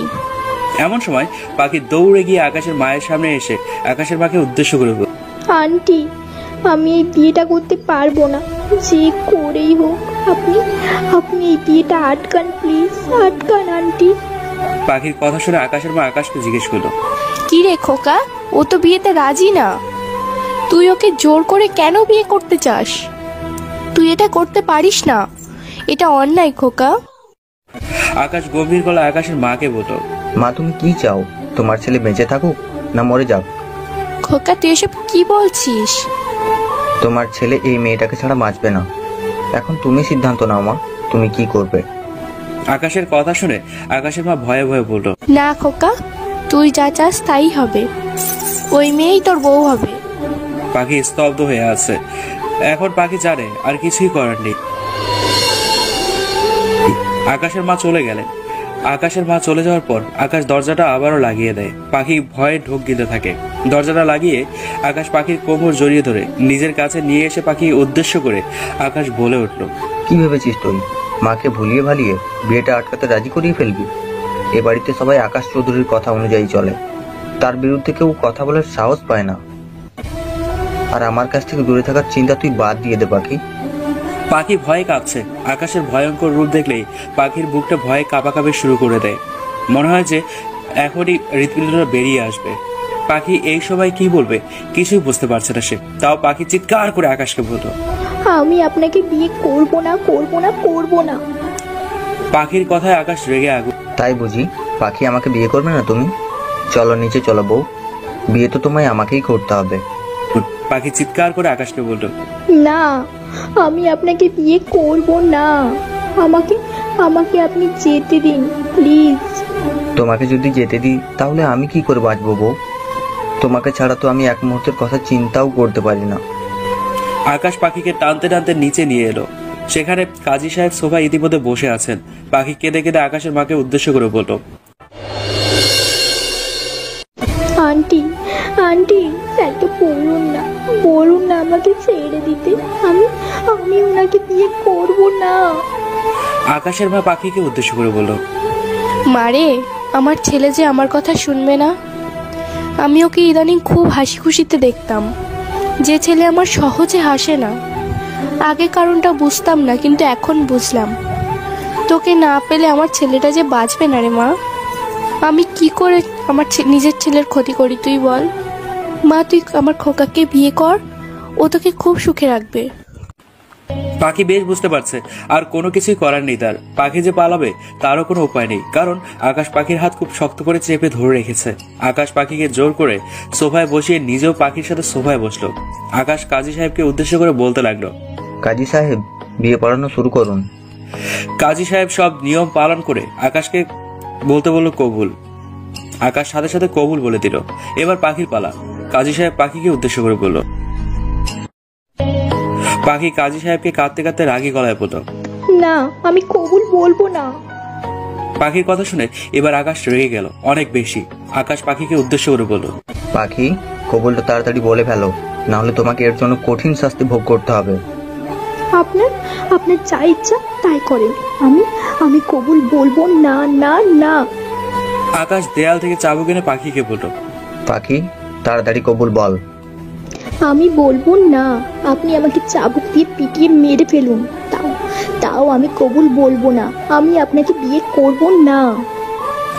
এমন সময় পাখি দৌড়ে গিয়ে আকাশের মায়ের সামনে এসে আকাশের মাকে উদ্দেশ্য করে বলল, আন্টি, আমি এই বিয়েটা করতে পারবো না। যে করেই হোক আপনি এই বিয়েটা আটকান প্লিজ, আটকান আন্টি। পাখির কথা শুনে আকাশের মা আকাশকে জিজ্ঞেস করলো, কি রে খোকা, ও তো বিয়েতে রাজি না। তুই ওকে জোর করে কেন বিয়ে করতে চাস? তুই এটা করতে পারিস না, এটা অন্যায় খোকা। আকাশ গম্ভীর গলায় আকাশের মাকে বলল, মা, তুমি কি চাও? তোমার ছেলে বেঁচে থাকুক না মরে যাক? খোকা, তুই এসব কি বলছিস? তোমার ছেলে এই মেয়েটাকে ছাড়া বাঁচবে না। এখন তুমি সিদ্ধান্ত নাও মা, তুমি কি করবে? আকাশের কথা শুনে আকাশের মা ভয়ে ভয়ে বলল, না খোকা, তুই যা চাস তাই হবে। ওই মেয়েই তোর বউ হবে। পাখি স্তব্ধ হয়ে আছে। এখন পাখি জানে আর কিছুই করার নেই। আকাশের মা চলে গেলেন। আকাশের মা চলে যাওয়ার পর আকাশ দরজাটা আবারও লাগিয়ে দেয়। পাখি ভয়ে ঢোক গিলতে থাকে। দরজাটা লাগিয়ে আকাশ পাখির কোমর জড়িয়ে ধরে নিজের কাছে নিয়ে এসে পাখি উদ্দেশ্য করে আকাশ বলে উঠল, কি ভেবেছিস তুই? মাকে ভুলিয়ে ভালিয়ে বিয়েটা আটকাতে রাজি করিয়ে ফেলবি? এ বাড়িতে সবাই আকাশ চৌধুরীর কথা অনুযায়ী চলে। তার বিরুদ্ধে কেউ কথা বলার সাহস পায় না। আর আমার কাছ থেকে দূরে থাকার চিন্তা তুই বাদ দিয়ে দে পাখি। পাখি ভয়ে কাঁপছে। আকাশের ভয়ঙ্কর রূপ দেখলেই পাখির বুকটা ভয়ে কাঁপাকাঁপি শুরু করে দেয়। মনে হয় যে এখনই হৃৎপিণ্ডটা বেরিয়ে আসবে। পাখি এই সময় কি বলবে কিছুই বুঝতে পারছে না সে। তাও পাখি চিৎকার করে আকাশকে বলল, আমি আপনাকে বিয়ে করব না, করব না, করব না। পাখির কথায় আকাশ রেগে আগুন। তাই বুঝি পাখি আমাকে বিয়ে করবে না তুমি? চলো নিচে চলো বউ, বিয়ে তো তোমায় আমাকেই করতে হবে। পাখি চিৎকার করে আকাশকে বলল, না, আমি আপনাকে বিয়ে করব না। আমাকে আমাকে আপনি যেতে দিন প্লিজ। তোমাকে যদি যেতে দিই তাহলে আমি কি করে বাঁচবো বউ? তোমাকে ছাড়া তো আমি এক মুহূর্তের কথা চিন্তাও করতে পারি না। আকাশ পাখিকে টানতে টানতে নিচে নিয়ে এলো। সেখানে কাজী সাহেব সোফায় ইতিমধ্যে বসে আছেন। পাখি কেঁদে কেঁদে আকাশের মাকে উদ্দেশ্য করে বলল, আন্টি, আন্টি, এত বলুন না, বলুন না আমাকে ছেড়ে দিতে। আমি ওনাকে বিয়ে করব না। আকাশের মা পাখিকে উদ্দেশ্য করে বলল, মারে, আমার ছেলে যে আমার কথা শুনবে না। আমি ওকে ইদানিং খুব হাসি খুশিতে দেখতাম, যে ছেলে আমার সহজে হাসে না। আগে কারণটা বুঝতাম না, কিন্তু এখন বুঝলাম। তোকে না পেলে আমার ছেলেটা যে বাঁচবে না রে মা। আমি কি করে আমার নিজের ছেলের ক্ষতি করি তুই বল? মা, তুই আমার খোকাকে বিয়ে কর, ও তোকে খুব সুখে রাখবে। পাখি বেশ বুঝতে পারছে আর কোনো কিছুই করার নেই তার। পাখি যে পালাবে তারও কোনো উপায় নেই, কারণ আকাশ পাখির হাত খুব শক্ত করে চেপে ধরে রেখেছে। আকাশ পাখিকে জোর করে সোফায় বসিয়ে নিজেও পাখির সাথে সোফায় বসলো। আকাশ কাজী সাহেবকে উদ্দেশ্য করে বলতে লাগলো, কাজী সাহেব, বিয়ে পড়ানো শুরু করুন। কাজী সাহেব সব নিয়ম পালন করে আকাশকে বলতে বলল কবুল। আকাশ সাথে সাথে কবুল বলে দিল। এবার পাখির পালা। কাজী সাহেব পাখিকে উদ্দেশ্য করে বলল। পাখি কাজী সাহেবকে কাঁদতে কাঁদতে রাগী গলায় বলল, না, আমি কবুল বলবো না। পাখির কথা শুনে এবার আকাশ রেগে গেল অনেক বেশি। আকাশ পাখিকে উদ্দেশ্য করে বলল, পাখি, কবুলটা তাড়াতাড়ি বলে ফেলো, না হলে তোমাকে এর জন্য কঠিন শাস্তি ভোগ করতে হবে। আপনার যা ইচ্ছা তাই করেন। আমি কবুল বলবো না, না, না। আকাশ দেয়াল থেকে চাবুক এনে পাখিকে বলল, পাখি, তাড়াতাড়ি কবুল বল। আমি বলবো না। আপনি আমাকে চাবুক দিয়ে পিটিয়ে মেরে ফেলুন, তাও আমি কবুল বলবো না। আমি আপনাকে বিয়ে করব না।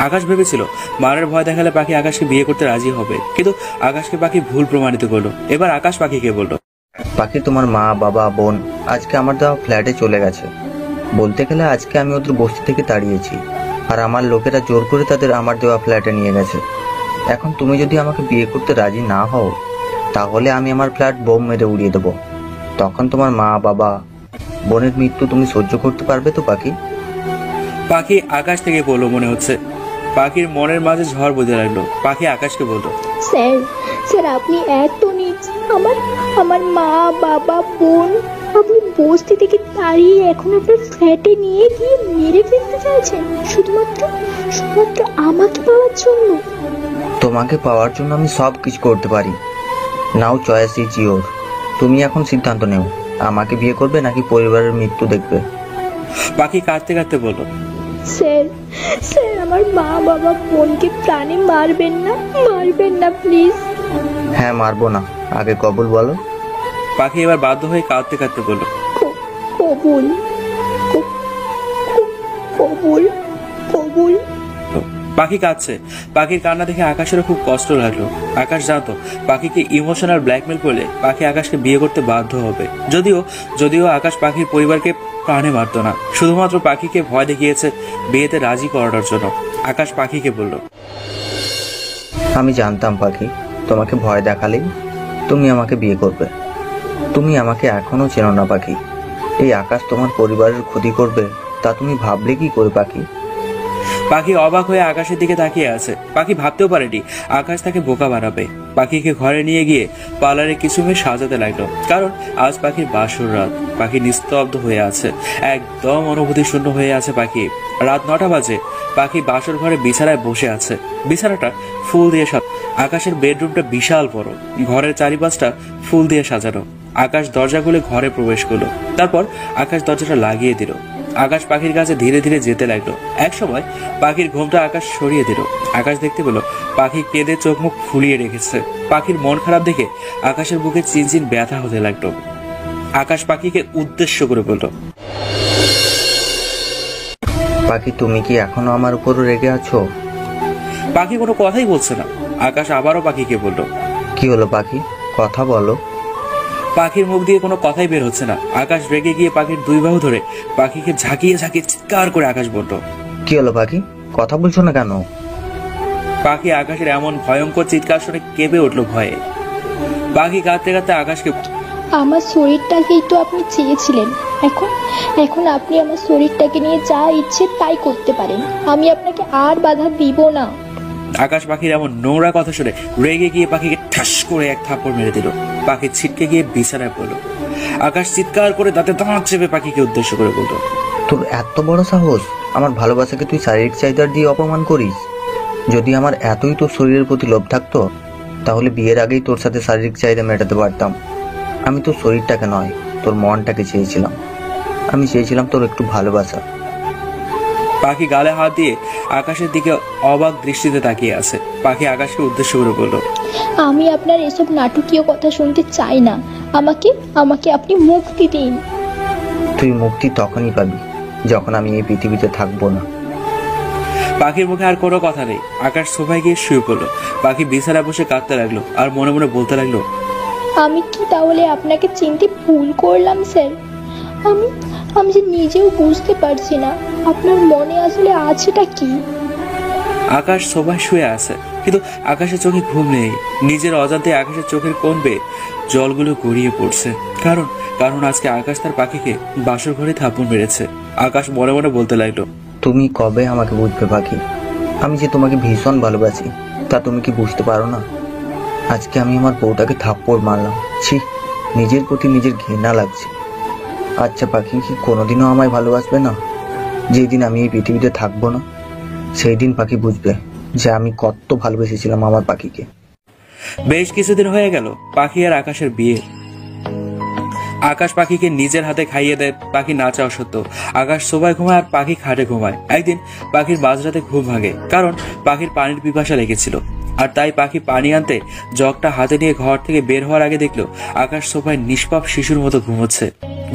আকাশ ভেবেছিল মারের ভয় দেখালে পাখি আকাশকে বিয়ে করতে রাজি হবে, কিন্তু আকাশকে পাখি ভুল প্রমাণিত করলো। এবার আকাশ পাখিকে বলল, পাখি, তোমার মা, বাবা, বোন আজকে আমার দেওয়া ফ্ল্যাটে চলে গেছে। বলতে গেলে আজকে আমি ওদের বস্তি থেকে তাড়িয়েছি, আর আমার লোকেরা জোর করে তাদের আমার দেওয়া ফ্ল্যাটে নিয়ে গেছে। এখন তুমি যদি আমাকে বিয়ে করতে রাজি না হও, তাহলে আমি আমার ফ্ল্যাট বোম মেরে উড়িয়ে দেবো। তখন তোমার মা, বাবা, বোনের মৃত্যু তুমি সহ্য করতে পারবে তো পাখি? পাখি আকাশ থেকে বললো মনে হচ্ছে। পাখির মনের মাঝে ঝড় বইতে লাগলো। পাখি আকাশকে বলল, স্যার, আপনি এত নিচ। আমার মা, বাবা, বোন আপনি বস্তি থেকে তাড়িয়ে এখন আপনার ফ্ল্যাটে নিয়ে গিয়ে মেরে ফেলতে চাইছেন শুধুমাত্র আমাকে পাওয়ার জন্য? তোমাকে পাওয়ার জন্য আমি সব কিছু করতে পারি। নাও চয়েস ইজ ইওর। তুমি এখন সিদ্ধান্ত নেও, আমাকে বিয়ে করবে নাকি পরিবারের মৃত্যু দেখবে? পাখি কাঁদতে কাঁদতে বলল, স্যার, আমার মা, বাবা, বোনকে প্রাণে মারবেন না প্লিজ। হ্যাঁ, মারবো না, আগে কবুল বলো। পাখি এবার বাধ্য হয়ে কাঁদতে কাঁদতে বলল, কবুল, কবুল, কবুল। পাখি কাঁদছে। পাখির কান্না দেখে আকাশেরও খুব কষ্ট লাগলো। আকাশ জানতো পাখিকে ইমোশনাল ব্ল্যাকমেল করলে পাখি আকাশকে বিয়ে করতে বাধ্য হবে। যদিও আকাশ পাখির পরিবারকে প্রাণে মারত না, শুধুমাত্র পাখিকে ভয় দেখিয়েছে বিয়েতে রাজি করানোর জন্য। আকাশ পাখিকে বলল, আমি জানতাম পাখি, তোমাকে ভয় দেখালেই তুমি আমাকে বিয়ে করবে। তুমি আমাকে এখনো চেনো না পাখি। এই আকাশ তোমার পরিবারের ক্ষতি করবে তা তুমি ভাবলে কি করে পাখি? পাখি অবাক হয়ে আকাশের দিকে তাকিয়ে আছে। পাখি ভাবতেও পারেনি আকাশ তাকে বোকা বানাবে। পাখিকে ঘরে নিয়ে গিয়ে পার্লারে কিছু মেয়ে সাজাতে লাগলো, কারণ আজ পাখির বাসর রাত। পাখি নিস্তব্ধ হয়ে আছে, একদম অনুভূতি শূন্য হয়ে আছে পাখি। রাত 9টা বাজে। পাখি বাসর ঘরে বিছানায় বসে আছে। বিছানাটা ফুল দিয়ে সাজানো। আকাশের বেডরুমটা বিশাল বড়, ঘরের চারিপাশটা ফুল দিয়ে সাজানো। আকাশ দরজা খুলে ঘরে প্রবেশ করলো। তারপর আকাশ দরজাটা লাগিয়ে দিল। আকাশ পাখির কাছে ধীরে ধীরে যেতে লাগলো। এক সময় পাখির ঘুমটা আকাশ সরিয়ে দিল। আকাশ দেখতে পেল পাখি কেঁদে চোখ মুখ ফুলিয়ে রেখেছে। পাখির মন খারাপ দেখে আকাশের বুকে চিনচিন ব্যথা হতে লাগলো। আকাশ পাখিকে উদ্দেশ্য করে বলল, পাখি, তুমি কি এখনো আমার উপর রেগে আছো? পাখি কোনো কথাই বলছে না। আকাশ আবারও পাখিকে বলল, কি হলো পাখি, কথা বলো। পাখির মুখ দিয়ে কোনো কথাই বের হচ্ছে না। আকাশ রেগে গিয়ে পাখির দুই বাহু ধরে পাখিকে ঝাঁকিয়ে ঝাঁকিয়ে চিৎকার করে আকাশ বলল, কি হলো পাখি, কথা বলছো না কেন? পাখি আকাশের এমন ভয়ঙ্কর চিৎকার শুনে কেঁপে উঠলো ভয়ে। পাখি কাঁদতে কাঁদতে আকাশকে, আমার শরীরটাকেই তো আপনি চেয়েছিলেন, এখন এখন আপনি আমার শরীরটাকে নিয়ে যা ইচ্ছে তাই করতে পারেন, আমি আপনাকে আর বাধা দিব না। আকাশ পাখির এমন নোংরা কথা শুনে রেগে গিয়ে পাখিকে ঠাস করে এক থাপ্পড় মেরে দিল। পাখি ছিটকে গিয়ে বিছানায় পড়ল। আকাশ চিৎকার করে দাঁতে দাঁত চেপে পাখিকে উদ্দেশ্য করে বলল, তোর এত বড় সাহস, আমার ভালোবাসাকে তুই শারীরিক চাহিদার দিয়ে অপমান করিস। যদি আমার এতই তোর শরীরের প্রতি লোভ থাকতো তাহলে বিয়ের আগেই তোর সাথে শারীরিক চাহিদা মেটাতে পারতাম। আমি তোর শরীরটাকে নয়, তোর মনটাকে চেয়েছিলাম। আমি চেয়েছিলাম তোর একটু ভালোবাসা। পাখি গালে হাত দিয়ে আকাশের দিকে অবাক দৃষ্টিতে তাকিয়ে আছে। পাখি আকাশকে উদ্দেশ্য করে বলল, আমি আপনার এসব নাটকীয় কথা শুনতে চাই না, আমাকে আমাকে আপনি মুক্তি দিন। তুই মুক্তি তখনই পাবি যখন আমি এই পৃথিবীতে থাকবো না। পাখির মুখে আর কোনো কথা নেই। আকাশ সোফায় গিয়ে শুয়ে পড়লো। পাখি বিছানায় বসে কাঁদতে লাগলো আর মনে মনে বলতে লাগলো, আমি কি তাহলে আপনাকে চিনতে ভুল করলাম স্যার? আমি আমি যে নিজেও বুঝতে পারছি না আপনার মনে আসলে আছেটা কি। আকাশ সোফায় শুয়ে আছে, কিন্তু আকাশের চোখে ঘুম নেই। নিজের অজান্তে আকাশের চোখের কোণ বেয়ে জলগুলো গড়িয়ে পড়ছে। কারণ আজকে আকাশ তার পাখিকে বাসর ঘরে থাপ্পড় মেরেছে। আকাশ মনে মনে বলতে লাগলো, তুমি কবে আমাকে বুঝবে পাখি? আমি যে তোমাকে ভীষণ ভালোবাসি তা তুমি কি বুঝতে পারো না? আজকে আমি আমার বউটাকে থাপ্পড় মারলাম, ছি, নিজের প্রতি নিজের ঘৃণা লাগছে। আচ্ছা পাখি কি কোনোদিনও আমায় ভালোবাসবে না? যেদিন আমি এই পৃথিবীতে থাকবো না সেই দিন পাখি বুঝবে যে আমি কত ভালোবেসেছিলাম আমার পাখিকে। বেশ কিছুদিন হয়ে গেল পাখি আর আকাশের বিয়ে। আকাশ পাখিকে নিজের হাতে খাইয়ে দেয়, পাখি না চাওয়া সত্ত্বেও। আকাশ সোফায় ঘুমায় আর পাখি খাটে ঘুমায়। একদিন পাখির মাঝরাতে ঘুম ভাঙে, কারণ পাখির পানির পিপাসা লেগেছিল। আর তাই পাখি পানি আনতে জগটা হাতে নিয়ে ঘর থেকে বের হওয়ার আগে দেখলো আকাশ সোফায় নিষ্পাপ শিশুর মতো ঘুমোচ্ছে।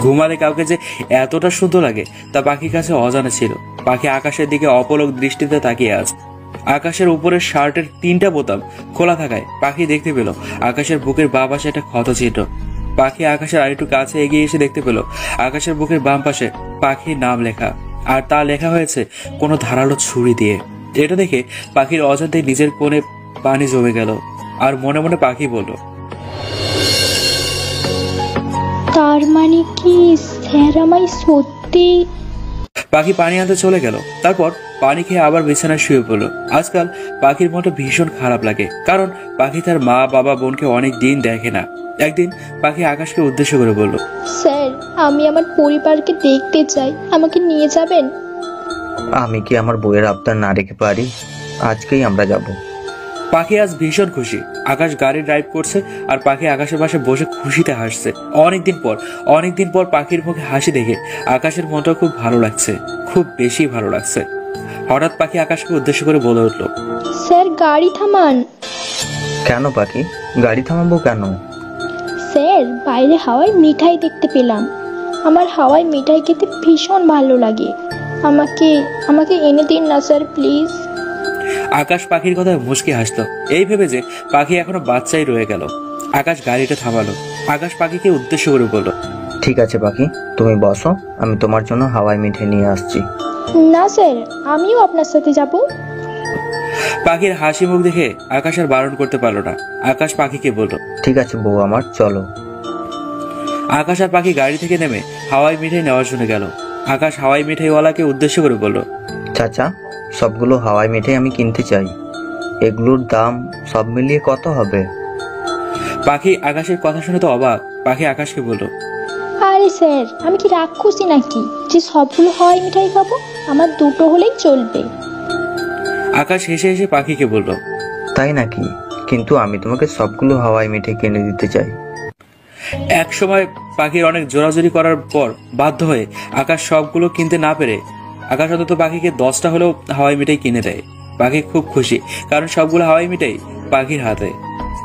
ঘুমালে কাউকে যে এতটা সুন্দর লাগে তা পাখির কাছে অজানা ছিল। পাখি আকাশের দিকে অপলক দৃষ্টিতে তাকিয়ে আছে। আকাশের উপরের শার্টের 3টা বোতাম খোলা থাকায় পাখি দেখতে পেল আকাশের বুকের বাঁ পাশে একটা ক্ষত চিহ্ন। পাখি আকাশের আরেকটু কাছে এগিয়ে এসে দেখতে পেল আকাশের বুকের বাম পাশে পাখির নাম লেখা, আর তা লেখা হয়েছে কোনো ধারালো ছুরি দিয়ে। এটা দেখে পাখির অজান্তে নিজের কোণে পানি জমে গেল, আর মনে মনে পাখি বলল, তার মানে কি স্যার আমায় সত্যি? পাখি পানি আনতে চলে গেল। তারপর পানি খেয়ে আবার বিছানায় শুয়ে পড়ল। আজকাল পাখির মনটা ভীষণ খারাপ লাগে, কারণ পাখি তার মা বাবা বোনকে অনেক দিন দেখে না। একদিন পাখি আকাশকে উদ্দেশ্য করে বলল, স্যার আমি আমার পরিবারকে দেখতে চাই, আমাকে নিয়ে যাবেন? আমি কি আমার বউয়ের আবদার না রেখে পারি? আজকেই আমরা যাব। পাখি আজ ভীষণ খুশি। আকাশ গাড়ি ড্রাইভ করছে আর পাখি আকাশের পাশে বসে খুশিতে হাসছে। অনেকদিন পর পাখির মুখে হাসি দেখে আকাশের মনটা খুব ভালো লাগছে, খুব বেশি ভালো লাগছে। হঠাৎ পাখি আকাশকে উদ্দেশ্য করে বলে উঠল, স্যার গাড়ি থামান। কেন পাখি, গাড়ি থামাবো কেন? স্যার বাইরে হাওয়ায় মিঠাই দেখতে পেলাম, আমার হাওয়ায় মিঠাই খেতে ভীষণ ভালো লাগে, আমাকে এনে দিন না স্যার প্লিজ। আকাশ পাখির কথায় মুচকি হাসতো। এই ভেবে যে পাখি এখনো বাচ্চাই রয়ে গেল। আকাশ গাড়িটা থামালো। আকাশ পাখিকে উদ্দেশ্য করে বলল, ঠিক আছে পাখি, তুমি বসো, আমি তোমার জন্য হাওয়াই মিঠাই নিয়ে আসছি। না স্যার, আমিও আপনার সাথে যাব। পাখির হাসি মুখ দেখে আকাশ আর বারণ করতে পারলো না। আকাশ পাখিকে বলল, ঠিক আছে বউ আমার, চলো। আকাশ আর পাখি গাড়ি থেকে নেমে হাওয়াই মিঠাই নেওয়ার জন্য গেল। আকাশ হাওয়াই মিঠাইওয়ালাকে উদ্দেশ্য করে বলল, চাচা সবগুলো হাওয়াই মিঠাই আমি কিনতে চাই, এগুলোর দাম সব মিলিয়ে কত হবে? পাখি আকাশের কথা শুনে তো অবাক। পাখি আকাশকে বলল, আরে স্যার আমি কি রাক্ষসী নাকি যে সবগুলো হাওয়াই মিঠাই খাবো? আমার দুটো হলেই চলবে। আকাশ হেসে হেসে পাখিকে বলল, তাই নাকি? কিন্তু আমি তোমাকে সবগুলো হাওয়াই মিঠাই কিনে দিতে চাই। এক সময় পাখির অনেক জোরাজোরি করার পর বাধ্য হয়ে আকাশ সবগুলো কিনতে না পেরে আকাশ অন্তত পাখিকে 10টা হলেও হাওয়াই মিঠাই কিনে দেয়। পাখি খুব খুশি, কারণ সবগুলো হাওয়াই মিঠাই পাখির হাতে।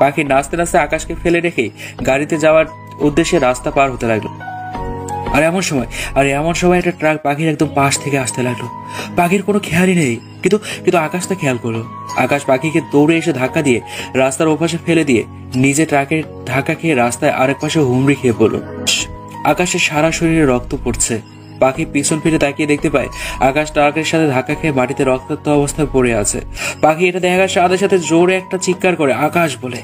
পাখি নাচতে নাচতে আকাশকে ফেলে রেখে গাড়িতে যাওয়ার উদ্দেশ্যে রাস্তা পার হতে লাগলো। আর এমন সময় একটা ট্রাক পাখির একদম পাশ থেকে আসতে লাগলো। পাখির কোনো খেয়ালই নেই, কিন্তু কিন্তু আকাশ তা খেয়াল করলো। আকাশ পাখিকে দৌড়ে এসে ধাক্কা দিয়ে রাস্তার ওপাশে ফেলে দিয়ে নিজে ট্রাকের ধাক্কা খেয়ে রাস্তায় আরেক পাশে হুমড়ি খেয়ে পড়লো। আকাশের সারা শরীরে রক্ত পড়ছে। পাখি পিছন ফিরে তাকিয়ে দেখতে পায় আকাশ ট্রাকের সাথে ধাক্কা খেয়ে মাটিতে রক্তাক্ত অবস্থায় পড়ে আছে। পাখি এটা দেখার সাথে সাথে জোরে একটা চিৎকার করে আকাশ বলে।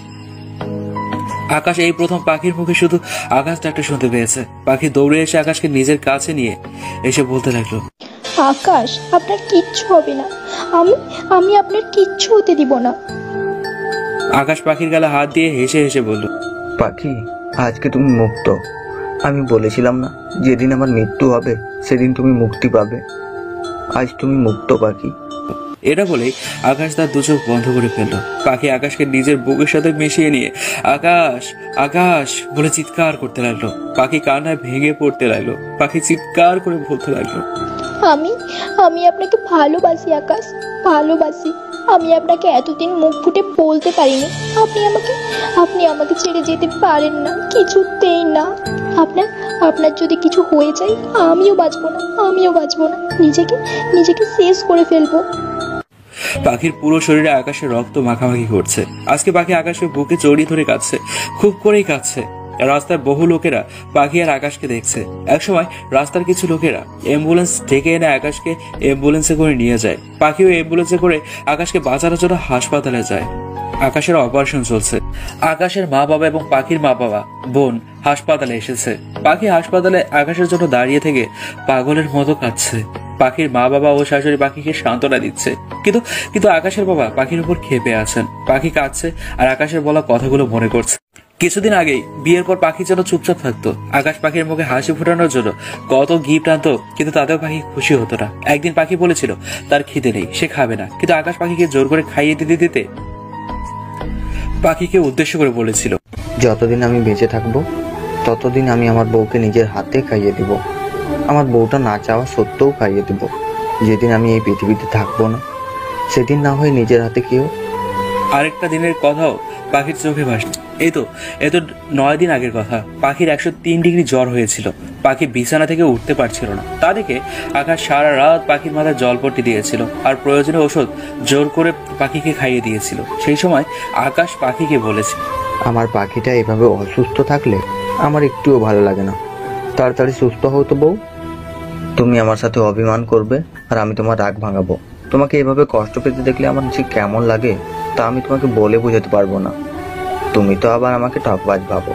আকাশ এই প্রথম পাখির মুখে শুধু আকাশ ডাকটা শুনতে পেয়েছে। পাখি দৌড়ে এসে আকাশকে নিজের কাছে নিয়ে এসে বলতে লাগলো, আকাশ, আপনার কিচ্ছু হবে না। আমি আপনার কিচ্ছু হতে দিব না। আকাশ পাখির গালে হাত দিয়ে হেসে হেসে বলল, পাখি, আজকে তুমি মুক্ত। আমি বলেছিলাম না, যেদিন আমার মৃত্যু হবে সেদিন তুমি মুক্তি পাবে। আজ তুমি মুক্ত পাখি। এটা বলেই আকাশ তার দু চোখ বন্ধ করে ফেললো। পাখি আকাশকে নিজের বুকের সাথে মিশিয়ে নিয়ে আকাশ আকাশ বলে চিৎকার করতে লাগলো। পাখি কান্নায় ভেঙে পড়তে লাগলো। পাখি চিৎকার করে বলতে লাগলো, আমি আপনাকে ভালোবাসি আকাশ, ভালোবাসি। আমি আপনাকে এতদিন মুখ ফুটে বলতে পারিনি। আপনি আমাকে ছেড়ে যেতে পারেন না, কিছুতেই না। আপনার যদি কিছু হয়ে যায় আমিও বাঁচবো না। নিজেকে শেষ করে ফেলবো। পাখির পুরো শরীরে আকাশের রক্ত মাখামাখি করছে। আজকে পাখি আকাশের বুকে জড়িয়ে ধরে কাঁদছে, খুব করেই কাঁদছে। রাস্তায় বহু লোকেরা পাখি আর আকাশকে দেখছে। একসময় রাস্তার কিছু লোকেরা অ্যাম্বুলেন্স ডেকে এনে আকাশকে অ্যাম্বুলেন্সে করে নিয়ে যায়। পাখিও অ্যাম্বুলেন্সে করে আকাশকে বাঁচানোর জন্য হাসপাতালে যায়। আকাশের অপারেশন চলছে। আকাশের মা বাবা এবং পাখির মা বাবা বোন হাসপাতালে এসেছে। পাখি হাসপাতালে আকাশের জন্য দাঁড়িয়ে থেকে পাগলের মতো কাঁদছে। পাখির মা বাবা ও শাশুড়ি পাখিকে সান্ত্বনা দিচ্ছে, কিন্তু আকাশের বাবা পাখির উপর ক্ষেপে আছেন। পাখি কাঁদছে আর আকাশের বলা কথাগুলো মনে করছে। কিছুদিন আগেই বিয়ের পর পাখি যেন চুপচাপ থাকতো। আকাশ পাখির মুখে হাসি ফোটানোর জন্য কত গিফট আনতো, কিন্তু তাতেও পাখি খুশি হতো না। একদিন পাখি বলেছিল তার খিদে নেই, সে খাবে না, কিন্তু আকাশ পাখিকে জোর করে খাইয়ে দিতে পাখিকে উদ্দেশ্য করে বলেছিল, যতদিন আমি বেঁচে থাকবো ততদিন আমি আমার বউকে নিজের হাতে খাইয়ে দিব। আমার বউটা না চাওয়া সত্ত্বেও খাইয়ে দিব। যেদিন আমি এই পৃথিবীতে থাকবো না সেদিন না হয় নিজের হাতে খেয়েও। আরেকটা দিনের কথাও পাখির চোখে ভাসছে। এই তো 9 দিন আগের কথা। পাখির 103 ডিগ্রি জ্বর হয়েছিল। পাখি বিছানা থেকে উঠতে পারছিল না। তা দেখে আকাশ সারা রাত পাখির মাথায় জলপট্টি দিয়েছিল আর প্রয়োজনীয় ওষুধ জোর করে পাখিকে খাইয়ে দিয়েছিল। সেই সময় আকাশ পাখিকে বলেছে, আমার পাখিটা এভাবে অসুস্থ থাকলে আমার একটুও ভালো লাগে না। তাড়াতাড়ি সুস্থ হও তো বউ। তুমি আমার সাথে অভিমান করবে আর আমি তোমার রাগ ভাঙাবো। তোমাকে এভাবে কষ্ট পেতে দেখলে আমার যে কেমন লাগে তা আমি তোমাকে বলে বোঝাতে পারবো না। তুমি তো আবার আমাকে ঠকবাজ ভাবো।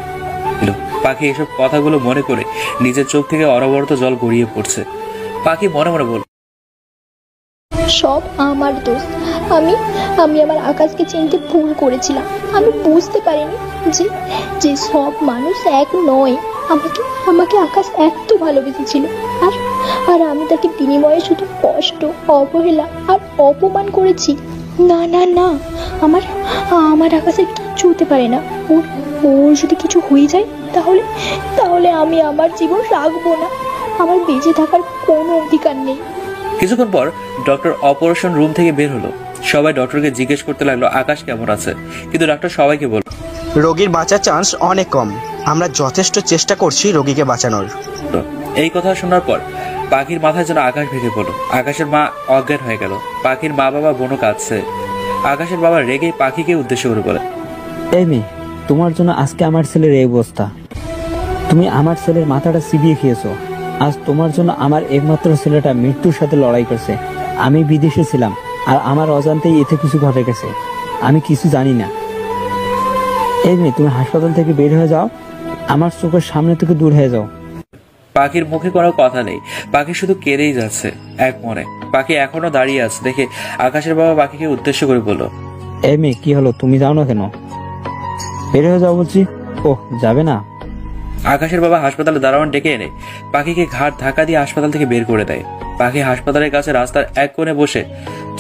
পাখি এসব কথাগুলো মনে করে নিজের চোখ থেকে অনবরত জল গড়িয়ে পড়ছে। পাখি মনে মনে বল, সব আমার দোষ। আমি আমার আকাশকে চিনতে ভুল করেছিলাম। আমি বুঝতে পারিনি যে সব মানুষ এক নয়। আমাকে আকাশ এত ভালোবেসেছিল, আর আমি তাকে বিনিময়ে শুধু কষ্ট, অবহেলা আর অপমান করেছি। না না না, আমার আকাশের কিচ্ছু হতে পারে না। ওর যদি কিছু হয়ে যায় তাহলে আমি আমার জীবন রাখবো না। আমার বেঁচে থাকার কোনো অধিকার নেই। কিছুক্ষণ পর ডক্টর অপারেশন রুম থেকে বের হলো। সবাই ডক্টরকে জিজ্ঞেস করতে লাগলো আকাশ কেমন আছে, কিন্তু ডক্টর সবাইকে বলল, রোগীর বাঁচার চান্স অনেক কম। আমরা যথেষ্ট চেষ্টা করছি রোগীকে বাঁচানোর। এই কথা শোনার পর পাখির মাথায় যেন আকাশ ভেঙে পড়লো। আকাশের মা অজ্ঞান হয়ে গেল। পাখির মা বাবা বোনও কাঁদছে। আকাশের বাবা রেগে পাখিকে উদ্দেশ্য করে বলে, এই মেয়ে, তোমার জন্য আজকে আমার ছেলের এই অবস্থা। তুমি আমার ছেলের মাথাটা চিবিয়ে খেয়েছো। আজ তোমার জন্য আমার একমাত্র ছেলেটা মৃত্যুর সাথে লড়াই করছে। আমি বিদেশে ছিলাম আর আমার অজান্তেই এতে কিছু ঘটে গেছে। আমি কিছু জানি না। এই মেয়ে, তুমি হাসপাতাল থেকে বের হয়ে যাও। আমার চোখের সামনে থেকে দূর হয়ে যাও। পাখির মুখে কোনো কথা নেই। পাখি শুধু কেঁদেই যাচ্ছে এক মনে। পাখি এখনো দাঁড়িয়ে আছে দেখে আকাশের বাবা পাখিকে উদ্দেশ্য করে বলল, এই মেয়ে, কি হলো? তুমি যাও না কেন? বের হয়ে যাও বলছি। ওহ, যাবে না? আকাশের বাবা হাসপাতালে দারোয়ান ডেকে এনে পাখিকে ঘাট ধাক্কা দিয়ে হাসপাতাল থেকে বের করে দেয়। পাখি হাসপাতালের কাছে রাস্তার এক কোণে বসে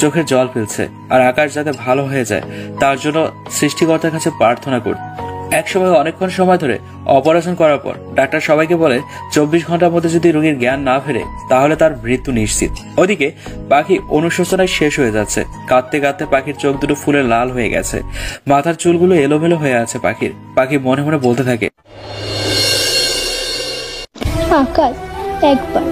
চোখের জল ফেলছে আর আকাশ যাতে ভালো হয়ে যায় তার জন্য সৃষ্টিকর্তার কাছে প্রার্থনা করছে। এক সময় অনেকক্ষণ সময় ধরে অপারেশন করার পর ডাক্তার সবাইকে বলে 24 ঘন্টার মধ্যে যদি রোগীর জ্ঞান না ফেরে তাহলে তার মৃত্যু নিশ্চিত। ওদিকে পাখি অনুশোচনায় শেষ হয়ে যাচ্ছে। কাঁদতে কাঁদতে পাখির চোখ দুটো ফুলে লাল হয়ে গেছে। মাথার চুলগুলো এলোমেলো হয়ে আছে পাখি মনে মনে বলতে থাকে, আকাশ, একবার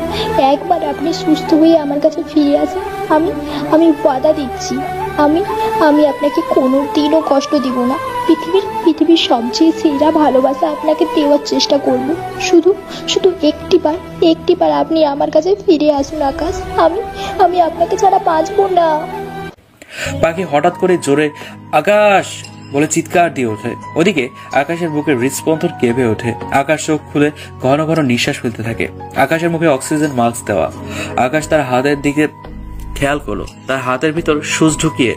একবার আপনি সুস্থ হয়ে আমার কাছে ফিরে আসেন। আমি আমি ওয়াদা দিচ্ছি, আমি আমি আপনাকে কোনোদিনও কষ্ট দিব না। পৃথিবীর সবচেয়ে সেরা ভালোবাসা আপনাকে দেওয়ার চেষ্টা করব। শুধু শুধু একটিবার আপনি আমার কাছে ফিরে আসুন আকাশ। আমি আপনাকে ছাড়া বাঁচবো না। পাখি হঠাৎ করে জোরে আকাশ বলে চিৎকার দিয়ে ওঠে। ওদিকে আকাশের বুকে হৃদস্পন্দন কেঁপে ওঠে। আকাশ চোখ খুলে ঘন ঘন নিঃশ্বাস ফেলতে থাকে। আকাশের মুখে অক্সিজেন মাস্ক দেওয়া। আকাশ তার হাতের দিকে খেয়াল করলো, তার হাতের ভিতর সুচ ঢুকিয়ে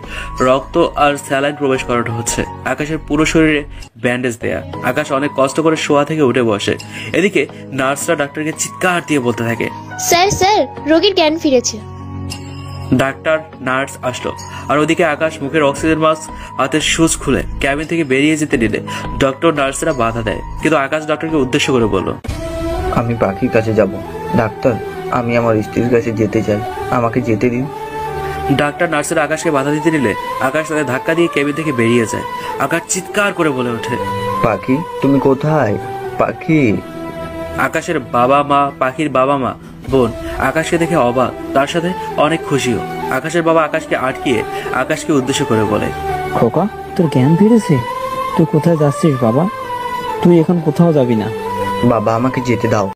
রক্ত আর স্যালাইন প্রবেশ করানো হচ্ছে। আকাশের পুরো শরীরে ব্যান্ডেজ দেয়া। আকাশ অনেক কষ্ট করে শোয়া থেকে উঠে বসে। এদিকে নার্সরা ডাক্তারকে চিৎকার দিয়ে বলতে থাকে, স্যার রোগীর জ্ঞান ফিরেছে। ডাক্তার নার্স আসলো, আর ওদিকে আকাশ মুখের অক্সিজেন মাস্ক হাতের সুচ খুলে ক্যাবিন থেকে বেরিয়ে যেতে নিলে ডক্টর নার্সরা বাধা দেয়। কিন্তু আকাশ ডক্টরকে উদ্দেশ্য করে বলল, আমি পাখির কাছে যাব। ডাক্তার, আমি আমার স্ত্রীর কাছে যেতে চাই, আমাকে যেতে দিন। ডাক্তার নার্সের আকাশকে বাধা দিতে নিলে আকাশ তাদের ধাক্কা দিয়ে কেবিন থেকে বেরিয়ে যায়। আকাশ চিৎকার করে বলে ওঠে, পাখি তুমি কোথায়? পাখি। আকাশের বাবা মা, পাখির বাবা মা, বোন আকাশকে দেখে অবাক, তার সাথে অনেক খুশিও। আকাশের বাবা আকাশকে আটকিয়ে আকাশকে উদ্দেশ্য করে বলে, খোকা, তোর জ্ঞান ফিরেছে? তুই কোথায় যাচ্ছিস বাবা? তুই এখন কোথাও যাবি না। বাবা, আমাকে যেতে দাও।